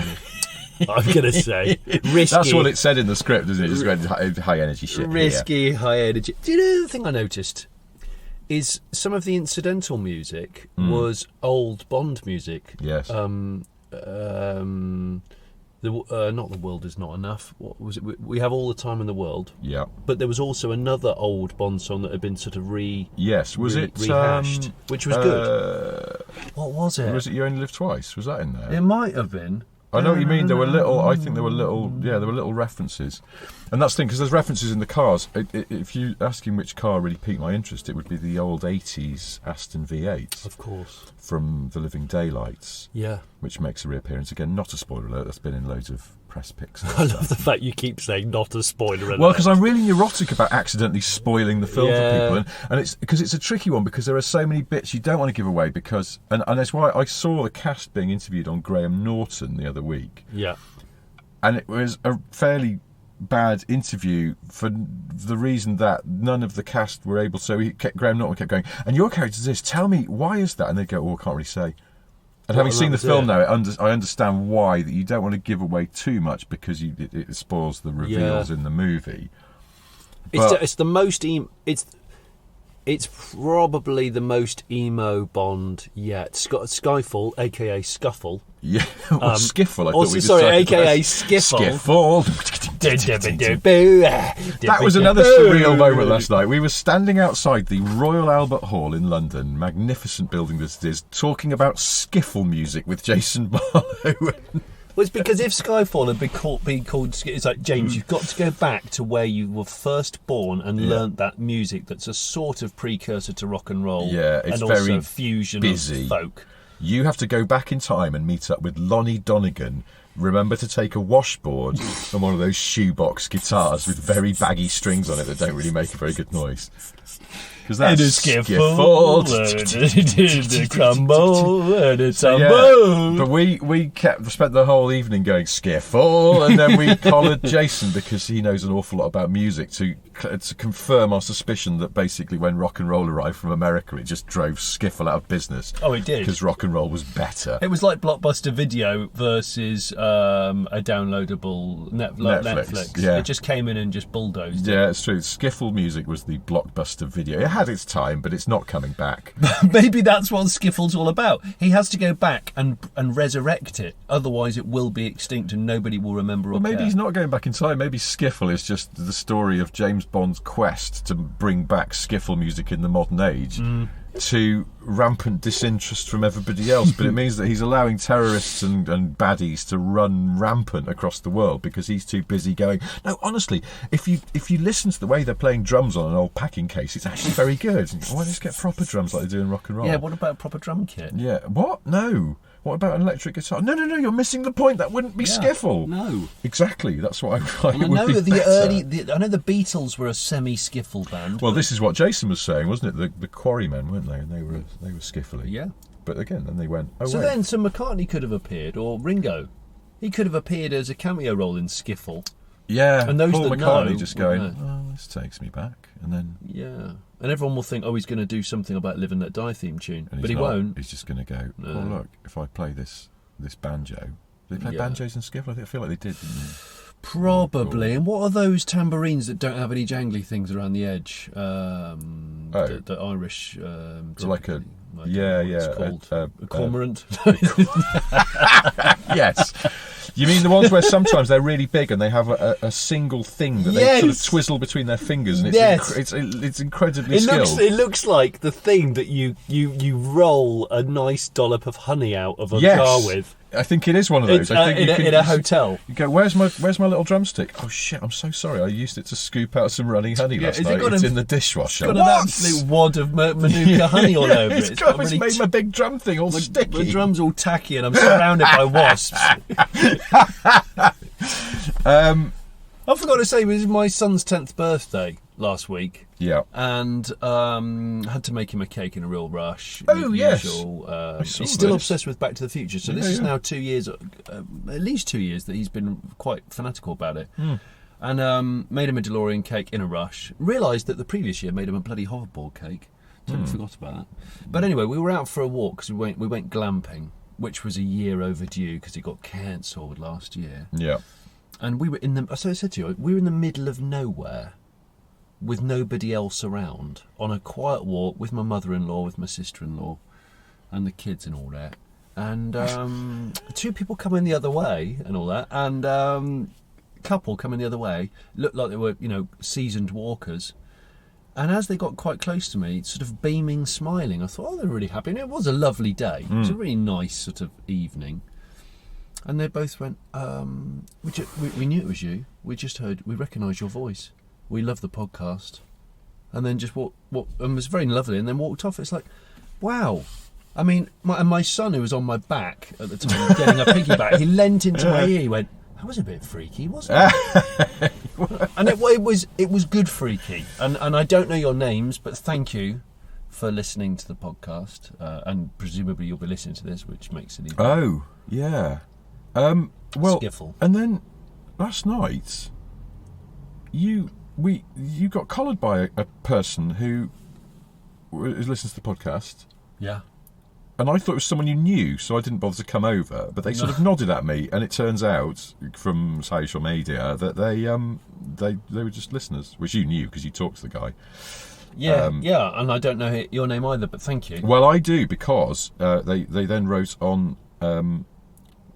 S2: gonna say risky.
S1: That's what it said in the script, isn't it? Just going high energy shit.
S2: Risky, high energy. Do you know the thing I noticed? Is some of the incidental music was old Bond music.
S1: Yes.
S2: Not The World Is Not Enough. What was it? We Have All the Time in the World.
S1: Yeah.
S2: But there was also another old Bond song that had been sort of
S1: rehashed,
S2: which was good. What was it?
S1: Was it You Only Live Twice? Was that in there?
S2: It might have been.
S1: I know what you mean. There were little. I think there were little. Yeah, there were little references, and that's the thing, because there's references in the cars. If you asking which car really piqued my interest, it would be the old '80s Aston V8,
S2: of course,
S1: from The Living Daylights.
S2: Yeah,
S1: which makes a reappearance again. Not a spoiler alert. That's been in loads of press pics.
S2: I love the fact you keep saying not a spoiler alert.
S1: Well, because I'm really neurotic about accidentally spoiling the film for people, and it's because it's a tricky one, because there are so many bits you don't want to give away, because and that's why I saw the cast being interviewed on Graham Norton the other week.
S2: Yeah,
S1: and it was a fairly bad interview for the reason that none of the cast were able. So Graham Norton kept going, and your character's this. Tell me, why is that? And they go, "Oh, I can't really say." And having seen the film now, I understand why, that you don't want to give away too much, because it spoils the reveals in the movie.
S2: It's the most. It's probably the most emo Bond yet. Skyfall, aka Scuffle.
S1: Yeah, Skiffle.
S2: AKA Skiffle.
S1: That was another surreal moment last night. We were standing outside the Royal Albert Hall in London, magnificent building that it is, talking about skiffle music with Jason Barlow.
S2: Well, it's because if Skyfall had been called, it's like, James, you've got to go back to where you were first born and learnt that music that's a sort of precursor to rock and roll.
S1: Yeah, it's
S2: and
S1: very
S2: also fusion
S1: busy.
S2: Of folk.
S1: You have to go back in time and meet up with Lonnie Donegan. Remember to take a washboard and one of those shoebox guitars with very baggy strings on it that don't really make a very good noise. Because that's Skiffle,
S2: the crumble, and a tumble.
S1: But we spent the whole evening going Skiffle, and then we collared Jason because he knows an awful lot about music to confirm our suspicion that basically when rock and roll arrived from America, it just drove Skiffle out of business.
S2: Oh, it did.
S1: Because rock and roll was better.
S2: It was like Blockbuster Video versus a downloadable Netflix.
S1: Yeah.
S2: It just came in and just bulldozed.
S1: Yeah, it's true. Skiffle music was the Blockbuster Video. It had its time, but it's not coming back.
S2: Maybe that's what Skiffle's all about. He has to go back and resurrect it. Otherwise, it will be extinct and nobody will remember or
S1: maybe
S2: care.
S1: He's not going back in time. Maybe Skiffle is just the story of James Bond's quest to bring back Skiffle music in the modern age to rampant disinterest from everybody else. But it means that he's allowing terrorists and baddies to run rampant across the world because he's too busy going, no, honestly, if you listen to the way they're playing drums on an old packing case, it's actually very good. Why don't you get proper drums like they do in rock and roll?
S2: Yeah, what about a proper drum kit?
S1: Yeah, what? No. What about an electric guitar? No, you're missing the point. That wouldn't be Skiffle.
S2: No.
S1: Exactly, that's what I
S2: I know that I know the Beatles were a semi-Skiffle band.
S1: Well, this is what Jason was saying, wasn't it? The Quarrymen, weren't they? And they were Skiffly.
S2: Yeah.
S1: But again, then they went,
S2: so McCartney could have appeared, or Ringo. He could have appeared as a cameo role in Skiffle.
S1: Yeah,
S2: and those
S1: Paul
S2: that
S1: McCartney
S2: know,
S1: just going, oh, this takes me back. And then...
S2: Yeah. And everyone will think, oh, he's going to do something about Live and Let Die theme tune. But he won't.
S1: He's just going to go, oh, look, if I play this banjo... Did they play banjos in Skiffle? I feel like they did, didn't they?
S2: Probably. And what are those tambourines that don't have any jangly things around the edge? The Irish...
S1: like a...
S2: It's called a cormorant.
S1: Yes. You mean the ones where sometimes they're really big and they have a single thing that they sort of twizzle between their fingers, and it's incredibly skilled.
S2: It looks like the thing that you roll a nice dollop of honey out of a jar with.
S1: I think it is one of those. I think
S2: in a hotel.
S1: You go, where's my little drumstick? Oh shit! I'm so sorry. I used it to scoop out some running honey last night. It's in the dishwasher.
S2: It's got an absolute wad of Manuka honey all over it.
S1: It's made my big drum thing all sticky.
S2: The drum's all tacky, and I'm surrounded by wasps. I forgot to say, it was my son's 10th birthday last week.
S1: Yeah.
S2: And had to make him a cake in a real rush.
S1: Oh, yes.
S2: He's still obsessed with Back to the Future. So this is now 2 years, at least 2 years, that he's been quite fanatical about it. And made him a DeLorean cake in a rush. Realised that the previous year made him a bloody hoverboard cake. Totally forgot about that. But anyway, we were out for a walk because we went glamping, which was a year overdue because it got cancelled last year.
S1: Yeah.
S2: And we were so I said to you, we were in the middle of nowhere with nobody else around on a quiet walk with my mother-in-law, with my sister-in-law and the kids and all that. And two people coming the other way and all that. And couple coming the other way looked like they were, seasoned walkers. And as they got quite close to me, sort of beaming, smiling, I thought, oh, they're really happy. And it was a lovely day. It was a really nice sort of evening. And they both went, we knew it was you. We recognised your voice. We love the podcast. And then just walked, and it was very lovely, and then walked off. It's like, wow. I mean, my son, who was on my back at the time, getting a piggyback, he leant into my ear, he went, that was a bit freaky, wasn't it? And it was good freaky. And I don't know your names, but thank you for listening to the podcast. And presumably you'll be listening to this, which makes it even better.
S1: Oh, yeah.
S2: Skiffle.
S1: And then last night, you got collared by a person who listens to the podcast.
S2: Yeah.
S1: And I thought it was someone you knew, so I didn't bother to come over. But they sort of nodded at me, and it turns out from social media that they were just listeners, which you knew because you talked to the guy.
S2: Yeah, and I don't know your name either, but thank you.
S1: Well, I do, because they then wrote on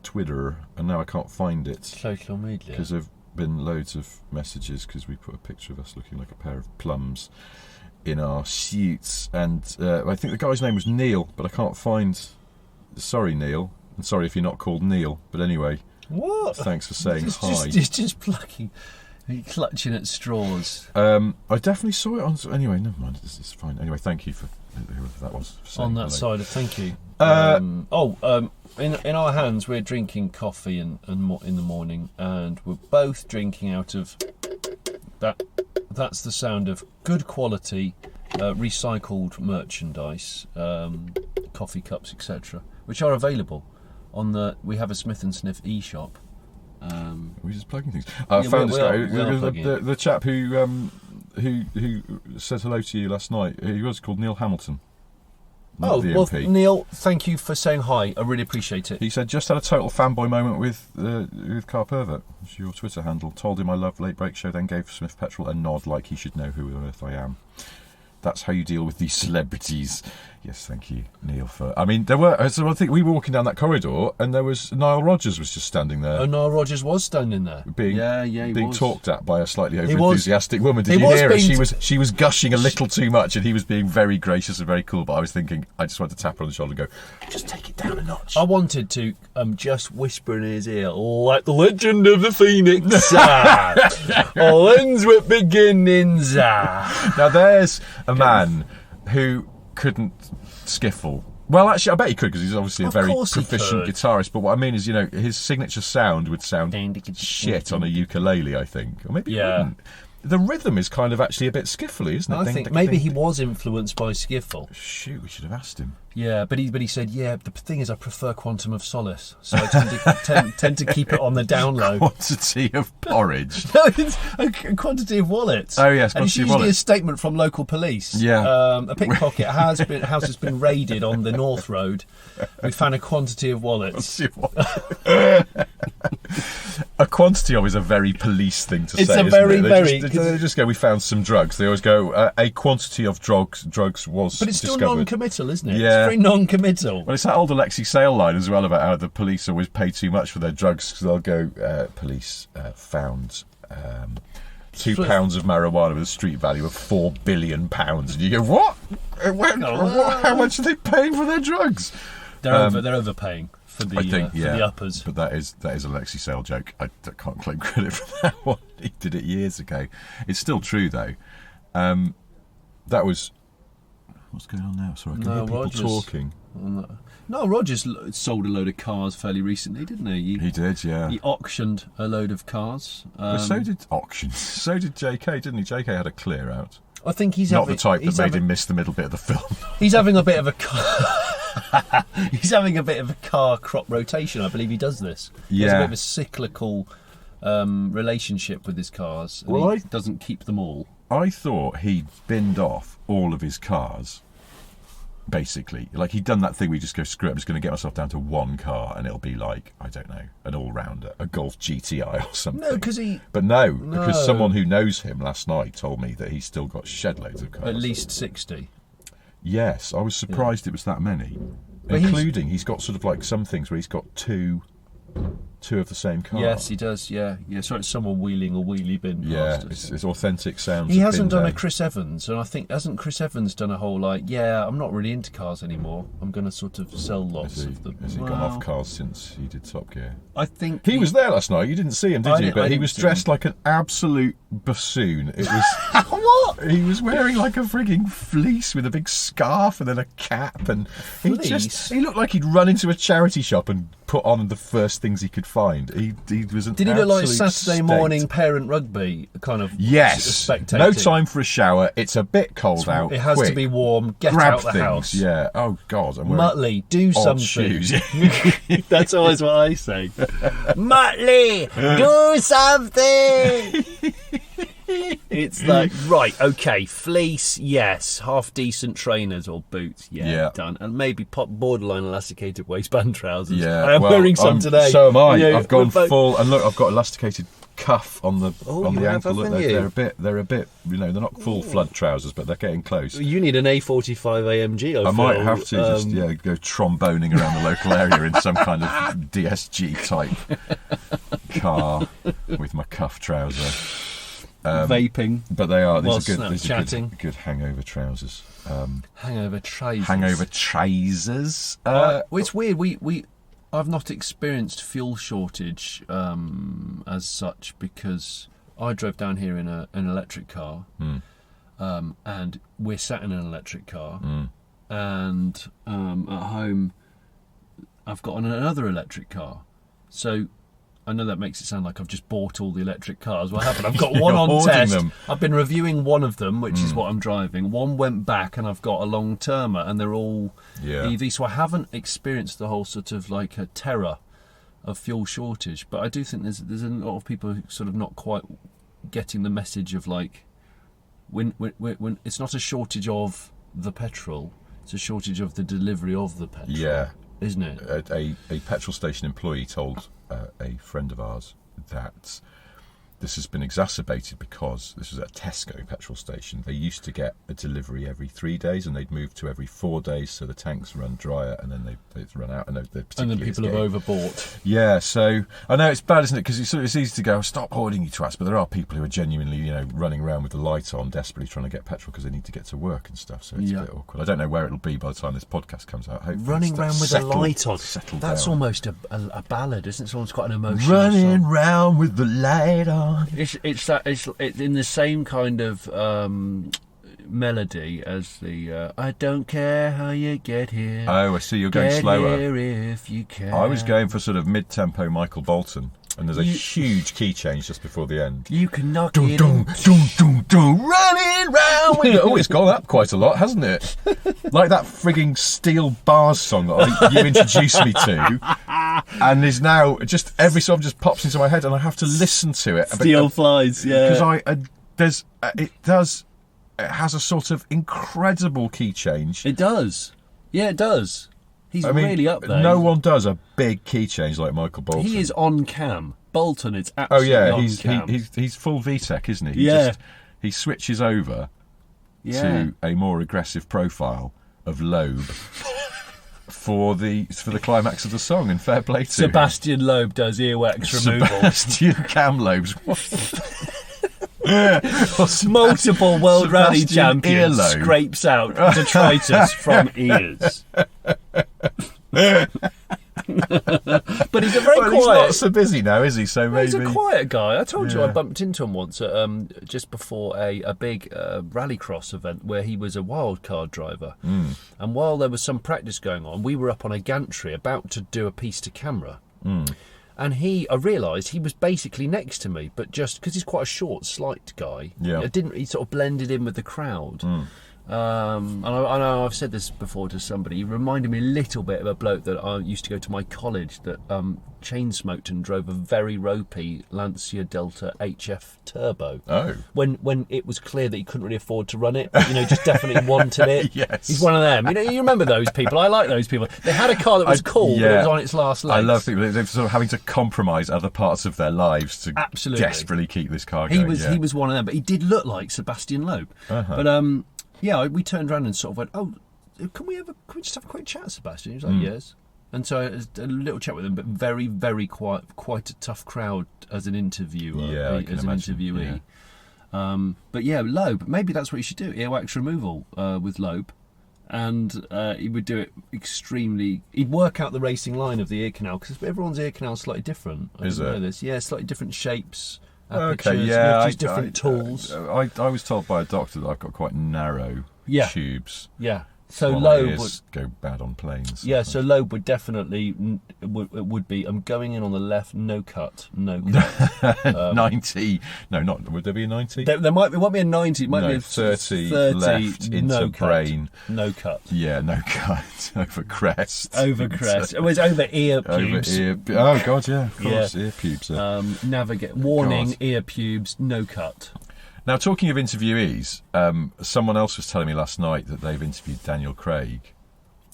S1: Twitter, and now I can't find it.
S2: Social media.
S1: Because there have been loads of messages, because we put a picture of us looking like a pair of plums in our suits, and I think the guy's name was Neil, but I can't find... Sorry, Neil. And sorry if you're not called Neil, but anyway.
S2: What?
S1: Thanks for saying hi.
S2: Just plucking, clutching at straws.
S1: I definitely saw it on... Anyway, never mind. It's fine. Anyway, thank you for whoever that was. For
S2: on that side of thank you. In our hands, we're drinking coffee in the morning, and we're both drinking out of that. That's the sound of good quality, recycled merchandise, coffee cups, etc., which are available on the. We have a Smith and Sniff e-shop.
S1: We're just plugging things. I found this guy, the chap who said hello to you last night. He was called Neil Hamilton.
S2: Oh, well, Neil, thank you for saying hi. I really appreciate it.
S1: He said, just had a total fanboy moment with Car Pervert. It's your Twitter handle. Told him I love Late Break Show, then gave Smith Petrel a nod like he should know who on earth I am. That's how you deal with these celebrities. Yes, thank you, Neil. I mean, there were... So I think we were walking down that corridor, and there was... Nile Rodgers was just standing there.
S2: Oh, Nile Rodgers was standing there.
S1: Being talked at by a slightly over-enthusiastic woman. Did you hear it? She was gushing a little too much, and he was being very gracious and very cool, but I was thinking, I just wanted to tap her on the shoulder and go, just take it down a notch.
S2: I wanted to just whisper in his ear, like the legend of the Phoenix. All ends with beginnings.
S1: Now, there's a man who couldn't skiffle. Well, actually, I bet he could, because he's obviously a very proficient guitarist. But what I mean is, his signature sound would sound shit on a ukulele, I think. Or maybe it wouldn't. The rhythm is kind of actually a bit skiffly, isn't it?
S2: I think maybe he was influenced by skiffle.
S1: Shoot, we should have asked him.
S2: Yeah, but he said, the thing is, I prefer Quantum of Solace, so I tend to keep it on the down low.
S1: Quantity of porridge.
S2: No, it's a quantity of wallets.
S1: Oh yes,
S2: and it's usually a statement from local police.
S1: Yeah,
S2: a pickpocket house has been raided on the North Road. We found a quantity of wallets.
S1: A quantity of is a very police thing to say.
S2: It's a very.
S1: They just go, we found some drugs. They always go, a quantity of drugs was.
S2: But it's still
S1: discovered.
S2: non-committal, isn't it?
S1: Yeah.
S2: It's very non-committal.
S1: Well, it's that old Alexi Sale line as well about how the police always pay too much for their drugs, because they'll go, police found 2 pounds of marijuana with a street value of £4 billion, and you go, what? How much are they paying for their drugs?
S2: They're overpaying. For the uppers.
S1: But that is a Lexi Sale joke. I can't claim credit for that one. He did it years ago. It's still true, though. That was... What's going on now? Sorry, I can hear people talking.
S2: No, Rogers sold a load of cars fairly recently, didn't he?
S1: He did, yeah.
S2: He auctioned a load of cars.
S1: So did JK, didn't he? JK had a clear out.
S2: I think he's
S1: not the type that made him miss the middle bit of the film.
S2: He's having a bit of a car. He's having a bit of a car crop rotation. I believe he does this. He has a bit of a cyclical relationship with his cars. And he doesn't keep them all.
S1: I thought he'd binned off all of his cars. Basically, like he'd done that thing where you just go, screw it, I'm just going to get myself down to one car, and it'll be like, I don't know, an all-rounder, a Golf GTI or something.
S2: No, because
S1: because someone who knows him last night told me that he's still got shed loads of cars.
S2: At least 60.
S1: Yes, I was surprised it was that many. But including, he's got sort of like some things where he's got two of the same car.
S2: Yes, he does, yeah. So it's someone wheeling a wheelie bin past us.
S1: It's authentic sounds.
S2: He hasn't done a Chris Evans, and I think, hasn't Chris Evans done a whole, I'm not really into cars anymore. I'm going to sort of sell lots of them.
S1: Has he gone off cars since he did Top Gear?
S2: I think...
S1: He was there last night. You didn't see him, did you? But he was dressed like an absolute bassoon. It was...
S2: What?
S1: He was wearing like a frigging fleece with a big scarf and then a cap, and he looked like he'd run into a charity shop and put on the first things he could find. He was an
S2: Did he look like Saturday morning parent rugby kind of?
S1: Yes.
S2: Spectating?
S1: No time for a shower. It's a bit cold out.
S2: It has to be warm. Get out the house.
S1: Yeah. Oh God. I'm
S2: Muttley, do something.
S1: Shoes.
S2: That's always what I say. Muttley, do something. It's like, right, okay, fleece, yes, half decent trainers or boots, done, and maybe borderline elasticated waistband trousers.
S1: Yeah,
S2: I am wearing some today.
S1: So am I. I've gone full, and look, I've got elasticated cuff on the ankle. They're a bit. They're not full flood trousers, but they're getting close.
S2: You need an A45 AMG.
S1: I might have to just go tromboning around the local area in some kind of DSG type car with my cuff trouser.
S2: Vaping,
S1: but they are. These are good hangover trousers.
S2: Hangover trousers.
S1: Hangover trousers.
S2: Well, it's weird. I've not experienced fuel shortage as such because I drove down here in an electric car, and we're sat in an electric car, and at home I've got another electric car, so. I know that makes it sound like I've just bought all the electric cars. What happened? I've got one on test. I've been reviewing one of them, which is what I'm driving. One went back, and I've got a long-termer, and they're all EV. So I haven't experienced the whole sort of like a terror of fuel shortage. But I do think there's a lot of people who sort of not quite getting the message of like when it's not a shortage of the petrol, it's a shortage of the delivery of the petrol. Yeah, isn't it?
S1: A petrol station employee told a friend of ours that this has been exacerbated because this was at a Tesco petrol station. They used to get a delivery every 3 days, and they'd moved to every 4 days, so the tanks run drier, and then they'd run out. And
S2: then people have overbought.
S1: Yeah, so I know it's bad, isn't it? Because it's easy to go, stop hoarding, you twats, but there are people who are genuinely, running around with the light on, desperately trying to get petrol because they need to get to work and stuff. So it's a bit awkward. I don't know where it'll be by the time this podcast comes out. Hopefully
S2: running around with the light on. That's down. Almost a ballad, isn't it? Someone's got an emotion.
S1: Running round with the light on.
S2: It's in the same kind of melody as the I don't care how you get here.
S1: Oh, I see, you're going slower.
S2: Here if you can.
S1: I was going for sort of mid-tempo Michael Bolton, and there's a huge key change just before the end.
S2: You can knock
S1: it in. Running round with it. Oh, it's gone up quite a lot, hasn't it? Like that frigging Steel Bars song that you introduced me to, and is now just every song just pops into my head, and I have to listen to it.
S2: Steel Flies, yeah.
S1: Because it has a sort of incredible key change.
S2: It does. Yeah, it does. He's really up there.
S1: No one does a big key change like Michael Bolton.
S2: He is on cam. Bolton, it's absolutely on cam.
S1: He's full VTEC, isn't he? He switches over to a more aggressive profile of Loeb for the climax of the song, and fair play to
S2: Sebastian Loeb does earwax removal.
S1: Sebastian Cam Loeb's
S2: multiple world rally champions scrapes out detritus from ears. But he's a very quiet.
S1: He's not so busy now, is he? So maybe
S2: he's a quiet guy. I told you I bumped into him once at, just before a big rallycross event where he was a wildcard driver. And while there was some practice going on, we were up on a gantry about to do a piece to camera. And I realised he was basically next to me, but just because he's quite a short, slight guy, he sort of blended in with the crowd. And I know I've said this before to somebody. He reminded me a little bit of a bloke that I used to go to my college that chain smoked and drove a very ropey Lancia Delta HF Turbo.
S1: Oh.
S2: When it was clear that he couldn't really afford to run it, but, just definitely wanted it.
S1: Yes.
S2: He's one of them. You remember those people. I like those people. They had a car that was cool, but it was on its last legs.
S1: I love people. They're sort of having to compromise other parts of their lives to desperately keep this car going.
S2: He was one of them, but he did look like Sebastian Loeb. But we turned around and sort of went, "Oh, can we just have a quick chat, Sebastian?" He was like, "Yes." And so I had a little chat with him, but very, very quite a tough crowd as an interviewer, as an interviewee. Yeah. But Loeb, maybe that's what you should do: earwax removal with Loeb, and he would do it extremely. He'd work out the racing line of the ear canal because everyone's ear canal is slightly different. I didn't know this. Yeah, slightly different shapes. Apertures, different tools.
S1: I was told by a doctor that I've got quite narrow tubes.
S2: Yeah. So Loeb would
S1: go bad on planes.
S2: Yeah, so Loeb would definitely would be. I'm going in on the left, no cut.
S1: 90. No, not. Would there be a 90?
S2: There won't be a 90. It might be a
S1: 30 left into brain.
S2: No cut.
S1: Yeah, no cut. Over crest.
S2: Over crest. It was over ear pubes.
S1: Oh God, yeah, of course, ear pubes.
S2: Navigate. Warning: ear pubes, no cut.
S1: Now, talking of interviewees, someone else was telling me last night that they've interviewed Daniel Craig,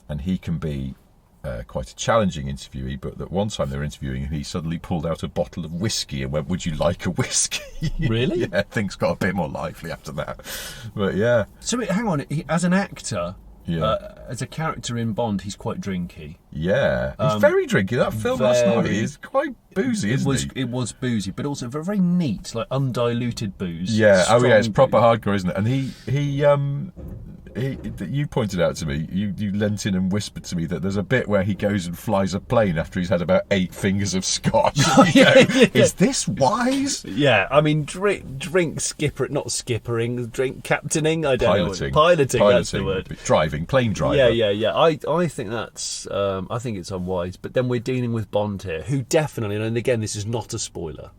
S1: and he can be quite a challenging interviewee, but that one time they were interviewing him, he suddenly pulled out a bottle of whiskey and went, "Would you like a whiskey?"
S2: Really?
S1: Yeah, things got a bit more lively after that. But yeah.
S2: So hang on, as an actor,
S1: Yeah.
S2: as a character in Bond, he's quite drinky.
S1: Yeah, he's very drinky. That film last night is quite boozy, isn't he?
S2: It was boozy, but also very neat, like undiluted booze.
S1: Yeah, oh yeah, it's
S2: Strong
S1: proper
S2: booze.
S1: hardcore, isn't it? And you pointed out to me, you leant in and whispered to me that there's a bit where he goes and flies a plane after he's had about 8 fingers of scotch.
S2: Yeah.
S1: Is this wise?
S2: Yeah, I mean, drink skippering, drink captaining. I don't
S1: Piloting.
S2: know. Piloting. That's the word.
S1: Driving, plane driver.
S2: Yeah. I think that's. I think it's unwise. But then we're dealing with Bond here, who definitely, and again, this is not a spoiler,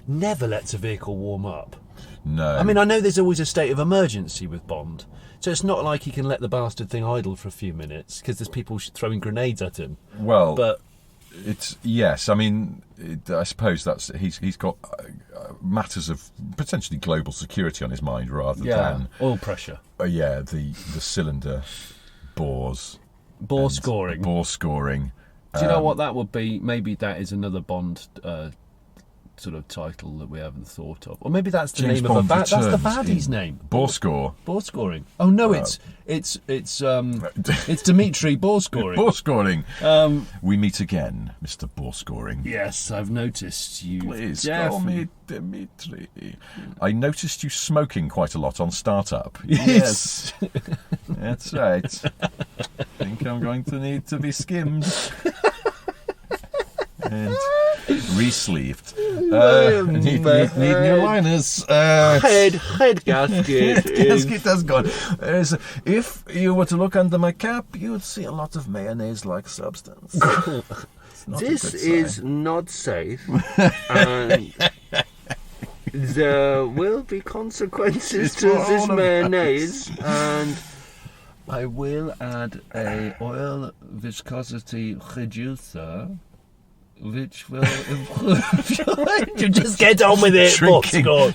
S2: never lets a vehicle warm up.
S1: No.
S2: I mean, I know there's always a state of emergency with Bond, so it's not like he can let the bastard thing idle for a few minutes because there's people throwing grenades at him.
S1: Well,
S2: but
S1: it's yes. I mean, I suppose that's he's got matters of potentially global security on his mind rather than
S2: oil pressure.
S1: The cylinder bores.
S2: Bore scoring.
S1: Bore scoring.
S2: Do you know what that would be? Maybe that is another Bond sort of title that we haven't thought of, or maybe that's the
S1: James
S2: name
S1: Bond
S2: of a that's the
S1: Returns
S2: baddie's name.
S1: Bore score.
S2: Bore scoring. Oh no, it's Dimitri Bore scoring.
S1: Bore scoring. We meet again, Mr. Bore scoring.
S2: Yes, I've noticed you.
S1: Please call me Dimitri. I noticed you smoking quite a lot on Startup.
S2: Yes.
S1: That's right. I think I'm going to need to be skimmed. And re-sleeved. Need new liners.
S2: Head gasket.
S1: Gasket has gone. If you were to look under my cap, you'd see a lot of mayonnaise-like substance.
S2: This is not safe, and there will be consequences to this mayonnaise, and I will add a oil viscosity reducer, which will improve your... You just get on with it,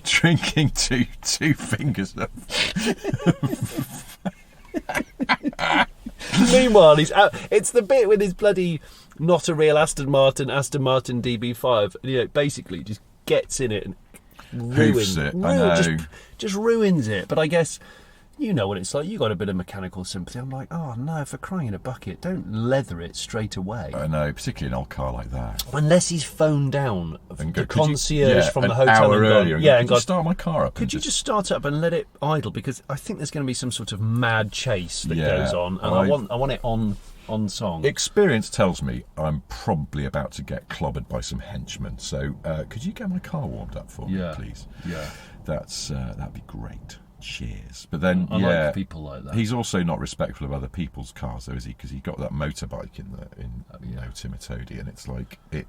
S1: drinking two fingers of...
S2: Meanwhile, he's out. It's the bit with his bloody not a real Aston Martin DB5, and basically just gets in it and ruins
S1: it. I know.
S2: Just ruins it. But I guess you know what it's like. You got a bit of mechanical sympathy. I'm like, oh no, for crying in a bucket, don't leather it straight away.
S1: I know, particularly an old car like that.
S2: Unless he's phoned down
S1: and
S2: the concierge from the hotel
S1: hour earlier and
S2: gone,
S1: start my car up.
S2: Could you just start up and let it idle? Because I think there's going to be some sort of mad chase that goes on, and I want it on song.
S1: Experience tells me I'm probably about to get clobbered by some henchmen. So could you get my car warmed up for me, please? Yeah, that'd be great. Cheers. But then,
S2: I like people like that.
S1: He's also not respectful of other people's cars, though, is he? Because he got that motorbike in Timatodi, and it's like it.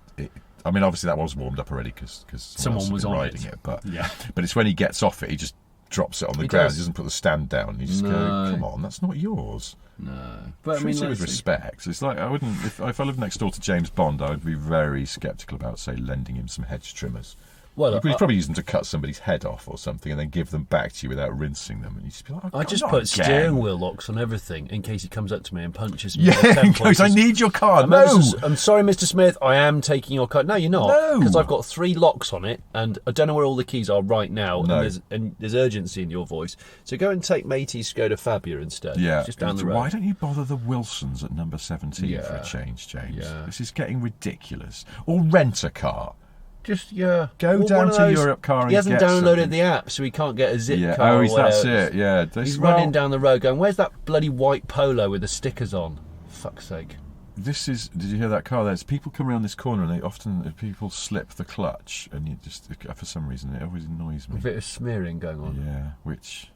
S1: I mean, obviously that was warmed up already because
S2: someone was
S1: riding it. But
S2: yeah,
S1: but it's when he gets off it, he just drops it on the ground. He doesn't put the stand down. He just goes, "Come on, that's not yours."
S2: No, but
S1: treat it with respect. It's like I wouldn't. If I lived next door to James Bond, I would be very sceptical about, say, lending him some hedge trimmers. Well, he'd probably use them to cut somebody's head off or something, and then give them back to you without rinsing them. And you just be like,
S2: I just put steering wheel locks on everything in case he comes up to me and punches me.
S1: Yeah, in case I need your car. No,
S2: I'm sorry, Mr. Smith. I am taking your car. No, you're not.
S1: No,
S2: because I've got 3 locks on it, and I don't know where all the keys are right now.
S1: No.
S2: And there's urgency in your voice. So go and take matey's Skoda Fabia instead.
S1: Yeah,
S2: just down the road.
S1: Why don't you bother the Wilsons at number 17 for a change, James?
S2: Yeah.
S1: This is getting ridiculous. Or rent a car.
S2: Just
S1: go down to Europe Car and
S2: he hasn't
S1: get
S2: downloaded
S1: something.
S2: the app, so he can't get a zip car.
S1: Oh, that's it. Yeah,
S2: he's running down the road, going, "Where's that bloody white Polo with the stickers on?" Fuck's sake!
S1: This is. Did you hear that car? There's people come around this corner, and people slip the clutch, and you just for some reason it always annoys me.
S2: A bit of smearing going on.
S1: Yeah, which,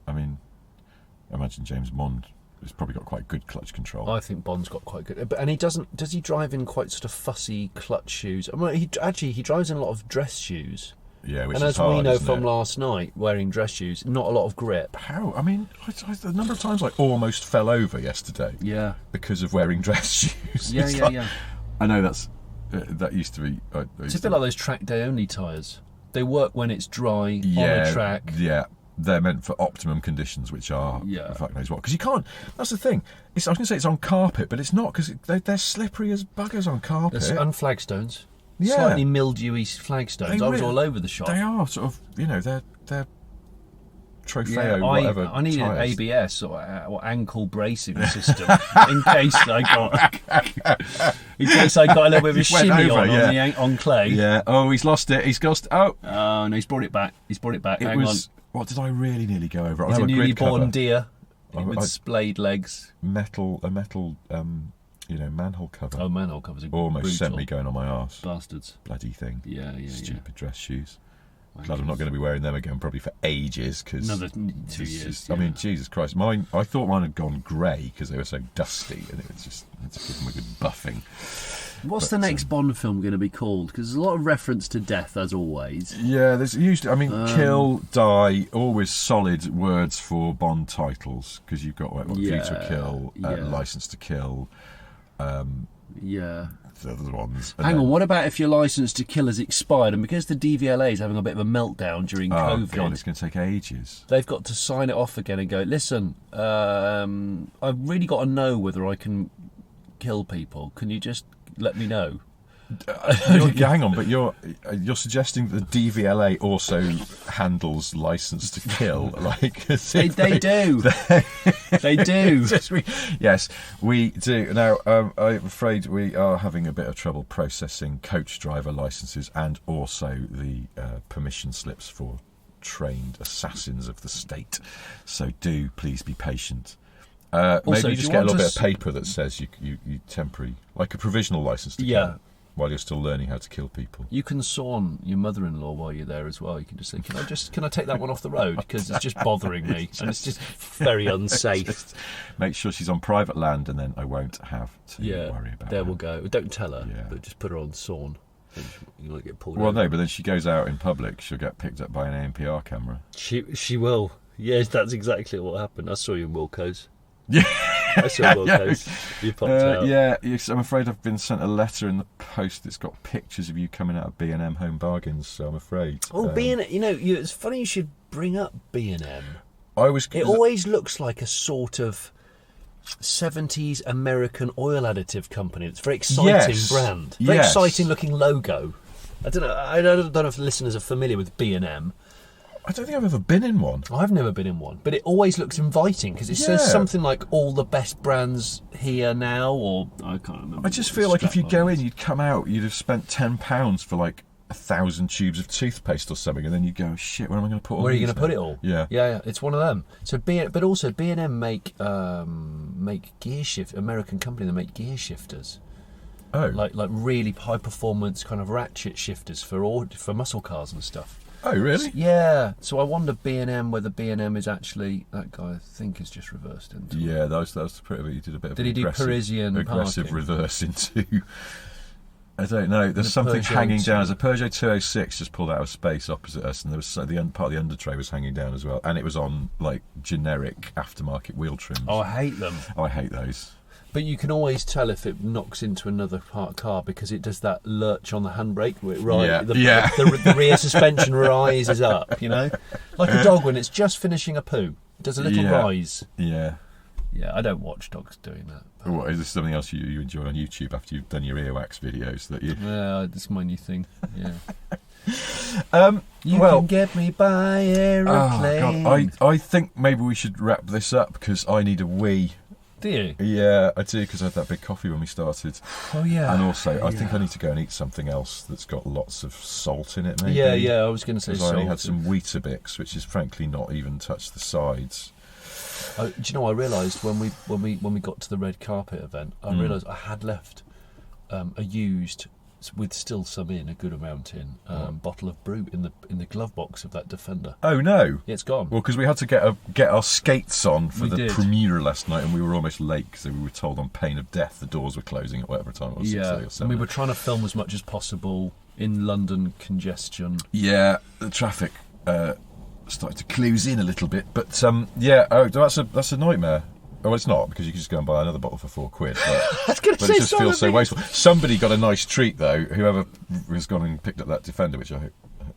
S1: I mean, I imagine James Bond has probably got quite good clutch control.
S2: I think Bond's got quite good, and he doesn't. Does he drive in quite sort of fussy clutch shoes? I mean, he drives in a lot of dress shoes.
S1: Yeah, which
S2: and
S1: is
S2: as
S1: hard,
S2: we know from last night, wearing dress shoes, not a lot of grip.
S1: How? I mean, the number of times I almost fell over yesterday.
S2: Yeah.
S1: Because of wearing dress shoes.
S2: Yeah.
S1: I know that used to be.
S2: It's a bit like those track day only tyres. They work when it's dry on a track.
S1: Yeah. they're meant for optimum conditions, which are fuck knows what. Because you can't. That's the thing. I was going to say it's on carpet, but it's not, because they're slippery as buggers on carpet.
S2: And flagstones. Yeah. Slightly mildewy flagstones. I was all over the shop.
S1: They are sort of, they're Trofeo, whatever.
S2: I need an ABS or ankle bracing system in case I got a little bit of a shimmy on clay.
S1: Yeah. Oh, he's lost it. Oh
S2: no, he's brought it back. Hang on.
S1: What did I really nearly go over?
S2: It's a newly born deer with splayed legs.
S1: A metal manhole cover.
S2: Oh, manhole covers are
S1: almost
S2: brutal.
S1: Sent me going on my arse.
S2: Bastards.
S1: Bloody thing.
S2: Yeah.
S1: Stupid dress shoes. Glad I'm not going to be wearing them again probably for ages. Cause
S2: another 2 years.
S1: I mean, Jesus Christ. I thought mine had gone grey because they were so dusty, and it was just had to give them a good buffing.
S2: What's the next Bond film going to be called? Because there's a lot of reference to death, as always.
S1: Yeah, there's usually... kill, die, always solid words for Bond titles, because you've got View to Kill, License to Kill... the other ones.
S2: Hang on, what about if your license to kill has expired, and because the DVLA is having a bit of a meltdown during COVID...
S1: God, it's going to take ages.
S2: They've got to sign it off again and go, listen, I've really got to know whether I can kill people. Can you just let me know?
S1: Hang on, but you're suggesting that the DVLA also handles license to kill, like
S2: they do. They do.
S1: Yes, we do. Now, I'm afraid we are having a bit of trouble processing coach driver licenses and also the permission slips for trained assassins of the state. So do please be patient. Maybe you just get a little bit of paper that says you temporary, like a provisional license to kill. While you're still learning how to kill people.
S2: You can sawn your mother-in-law while you're there as well. You can just say, can I take that one off the road? Because it's just bothering me. And it's just very unsafe.
S1: Just make sure she's on private land, and then I won't have to worry about
S2: there we'll go. Don't tell her, but just put her on sawn. You might get pulled over.
S1: No, but then she goes out in public, she'll get picked up by an ANPR camera.
S2: She will. Yes, that's exactly what happened. I saw you in Wilco's.
S1: Yeah.
S2: I saw Wilco's. You popped out.
S1: Yes, I'm afraid I've been sent a letter in the post that's got pictures of you coming out of B&M Home Bargains, so I'm afraid.
S2: Oh, B&M, it's funny you should bring up B&M. It always looks like a sort of 70s American oil additive company. It's a very exciting brand. Very exciting looking logo. I don't know if listeners are familiar with B&M.
S1: I don't think I've ever been in one.
S2: I've never been in one, but it always looks inviting because it says something like all the best brands here now, or I can't remember.
S1: I just feel like if you go in, you'd come out, you'd have spent £10 for like 1,000 tubes of toothpaste or something, and then you go, shit, where am I going to put all
S2: Where are you
S1: going
S2: to put it all?
S1: Yeah,
S2: it's one of them. So but also B&M make gear shift, American company that make gear shifters.
S1: Oh,
S2: like really high performance kind of ratchet shifters for muscle cars and stuff.
S1: Oh, really?
S2: Yeah. So I wonder whether B&M is actually that guy. I think is just reversed into.
S1: Yeah, that was pretty. He did a bit of.
S2: Did he do Parisian
S1: aggressive
S2: parking?
S1: Reverse into? I don't know. There's something hanging down. There's a Peugeot 206 just pulled out of space opposite us, and there was part of the under tray was hanging down as well, and it was on like generic aftermarket wheel trims.
S2: Oh, I hate them.
S1: Oh, I hate those.
S2: But you can always tell if it knocks into another car because it does that lurch on the handbrake where the rear suspension rises up, like a dog when it's just finishing a poo. It does a little rise.
S1: Yeah.
S2: Yeah, I don't watch dogs doing that.
S1: What, is this something else you enjoy on YouTube after you've done your earwax videos?
S2: Yeah, that's my new thing. Yeah. You can get me by aeroplane.
S1: Oh, God. I think maybe we should wrap this up because I need a wee.
S2: Do you?
S1: Yeah, I do, because I had that big coffee when we started.
S2: Oh, yeah.
S1: And also, I think I need to go and eat something else that's got lots of salt in it, maybe.
S2: Yeah, I was going to say salt.
S1: I only had some Weetabix, which is frankly not even touched the sides.
S2: Do you know, I realised when we got to the red carpet event, I realised I had left a used, with still some a good amount in, bottle of Brut in the glove box of that Defender.
S1: Oh no!
S2: Yeah, it's gone.
S1: Well, because we had to get our skates on for the premiere last night, and we were almost late because we were told on pain of death the doors were closing at whatever time it was.
S2: Yeah, and we were trying to film as much as possible in London congestion.
S1: Yeah, the traffic started to close in a little bit, but that's a nightmare. Well, it's not, because you can just go and buy another bottle for £4. But,
S2: I was going to say,
S1: it just feels so wasteful. Somebody got a nice treat, though, whoever has gone and picked up that Defender, which I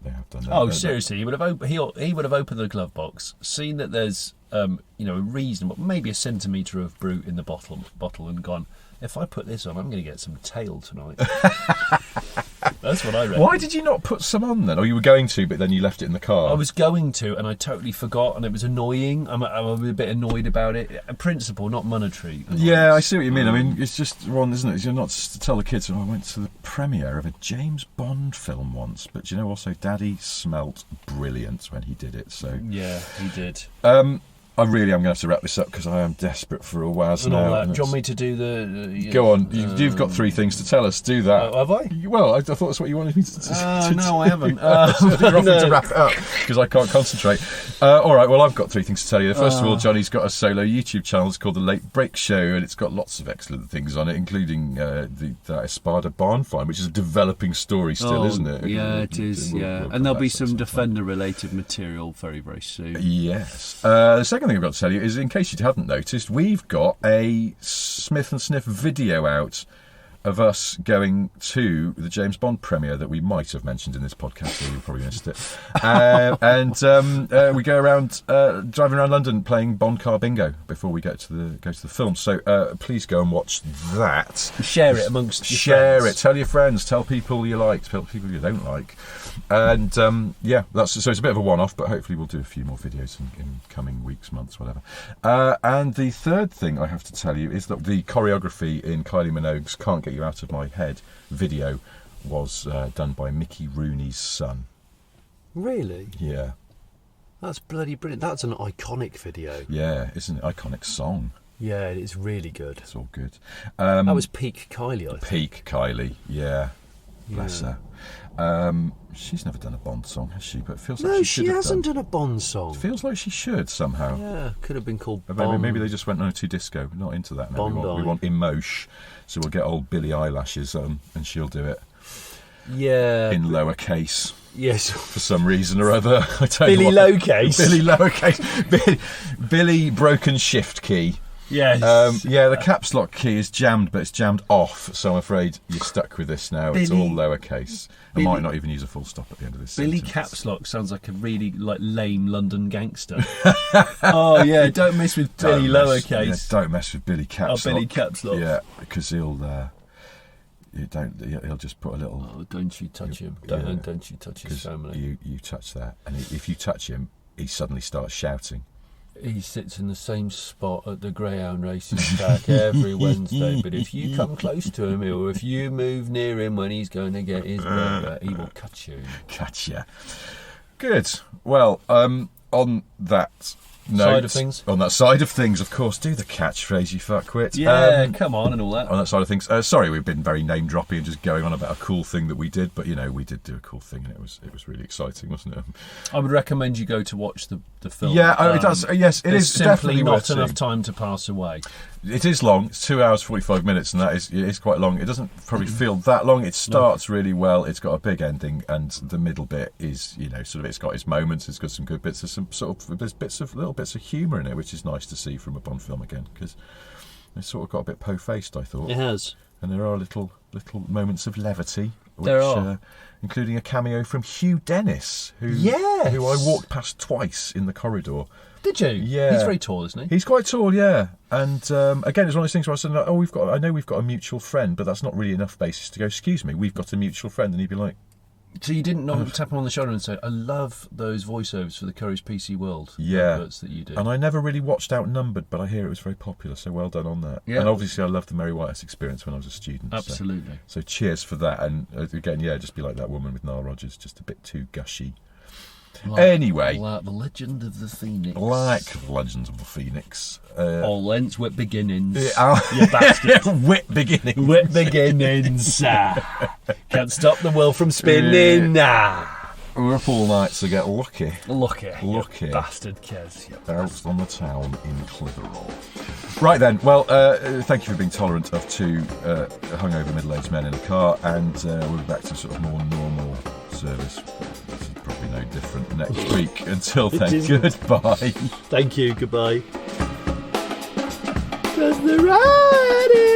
S1: They have done.
S2: Oh, seriously, he would have opened the glove box, seen that there's a reasonable, maybe a centimetre of brute in the bottle, and gone, if I put this on, I'm going to get some tail tonight. That's what I reckon.
S1: Why did you not put some on then? Or you were going to, but then you left it in the car?
S2: I was going to, and I totally forgot, and it was annoying. I'm a bit annoyed about it. A principle, not monetary.
S1: Yeah, I see what you mean. I mean, it's just one, isn't it? You're not just to tell the kids, I went to the premiere of a James Bond film once, but you know, also, Daddy smelt brilliant when he did it. So
S2: yeah, he did.
S1: I really am going to have to wrap this up because I am desperate for a Waz now.
S2: Do you want me to do the...
S1: Go on, you've got 3 things to tell us. Do that.
S2: Have I?
S1: Well, I thought that's what you wanted me to
S2: no, I haven't.
S1: You're offering to wrap it up because I can't concentrate. All right, well, I've got 3 things to tell you. First of all, Johnny's got a solo YouTube channel. It's called The Late Break Show, and it's got lots of excellent things on it, including the Espada barn find, which is a developing story still, isn't it?
S2: Yeah, it is, and there'll be some Defender-related material very, very soon.
S1: Yes. The second thing I've got to tell you is, in case you haven't noticed, we've got a Smith and Sniff video out of us going to the James Bond premiere that we might have mentioned in this podcast, so you probably missed it. And we go around driving around London playing Bond car bingo before we go to the film. So please go and watch that.
S2: Share it amongst your friends.
S1: Tell your friends. Tell people you like. Tell people you don't like. And so it's a bit of a one-off, but hopefully we'll do a few more videos in coming weeks, months, whatever. And the third thing I have to tell you is that the choreography in Kylie Minogue's Can't Get You Out of My Head video was done by Mickey Rooney's son.
S2: Really?
S1: Yeah.
S2: That's bloody brilliant. That's an iconic video.
S1: Yeah, it's an iconic song.
S2: Yeah, it's really good.
S1: It's all good.
S2: That was peak Kylie, I think.
S1: Peak Kylie, yeah. Bless her. She's never done a Bond song, has she? But it feels like she
S2: hasn't done a Bond song.
S1: It feels like she should somehow.
S2: Yeah, could have been called Bond.
S1: Maybe they just went to disco. We're not into that now.
S2: We
S1: want emotion, so we'll get old Billie Eyelashes on, and she'll do it.
S2: Yeah.
S1: In lowercase.
S2: Yes.
S1: For some reason or other. I don't
S2: Billy
S1: know
S2: Lowcase.
S1: Billy lowercase. Billy broken shift key.
S2: Yes.
S1: The caps lock key is jammed, but it's jammed off, so I'm afraid you're stuck with this now. It's all lowercase. I might not even use a full stop at the end of this
S2: Billy
S1: sentence.
S2: Caps Lock sounds like a really lame London gangster. Oh yeah, don't mess with Billy Lowercase.
S1: Yeah, don't mess with Billy Caps Lock.
S2: Billy Caps Lock.
S1: Yeah, because he'll just put a little...
S2: Oh, don't you touch him. Don't you touch his family.
S1: You touch that, and if you touch him, he suddenly starts shouting.
S2: He sits in the same spot at the Greyhound racing track every Wednesday, but if you come close to him, or if you move near him when he's going to get his burger, he will cut you.
S1: Catch you. Good. Well, on that note, on that side of things, of course, do the catchphrase, you fuckwit.
S2: Yeah, come on, and all that.
S1: On that side of things, sorry, we've been very name droppy and just going on about a cool thing that we did, but we did do a cool thing, and it was really exciting, wasn't it?
S2: I would recommend you go to watch the film.
S1: Yeah, it does. Yes, it is
S2: simply
S1: definitely
S2: not enough time to pass away.
S1: It is long. It's 2 hours 45 minutes, and it is quite long. It doesn't probably feel that long. It starts really well. It's got a big ending, and the middle bit is, sort of, it's got its moments. It's got some good bits. There's some little bits of humour in it, which is nice to see from a Bond film again, because it's sort of got a bit po-faced, I thought.
S2: It has.
S1: And there are little moments of levity.
S2: There are.
S1: Including a cameo from Hugh Dennis, who I walked past twice in the corridor.
S2: Did you?
S1: Yeah.
S2: He's very tall, isn't he?
S1: He's quite tall, yeah. And again, it's one of those things where I said, I know we've got a mutual friend, but that's not really enough basis to go, excuse me, we've got a mutual friend. And he'd be like...
S2: So you didn't tap him on the shoulder and say, I love those voiceovers for the Curry's PC World adverts that you do.
S1: And I never really watched Outnumbered, but I hear it was very popular, so well done on that. Yeah. And obviously I loved the Mary Whitehouse Experience when I was a student.
S2: Absolutely.
S1: So cheers for that. And again, just be like that woman with Nile Rodgers, just a bit too gushy. Anyway.
S2: Like the Legend of the Phoenix.
S1: Like the Legends of the Phoenix.
S2: All ends with beginnings. You bastard.
S1: Wit beginnings.
S2: Wit beginnings. Can't stop the world from spinning.
S1: We're up all night, so get lucky.
S2: Lucky. Bastard kids.
S1: Out on the town in Clitheroe. Right then, well, thank you for being tolerant of 2 hungover middle-aged men in a car, and we'll be back to sort of more normal service. This is probably no different next week. Until then, goodbye.
S2: Thank you, goodbye. 'Cause the ride is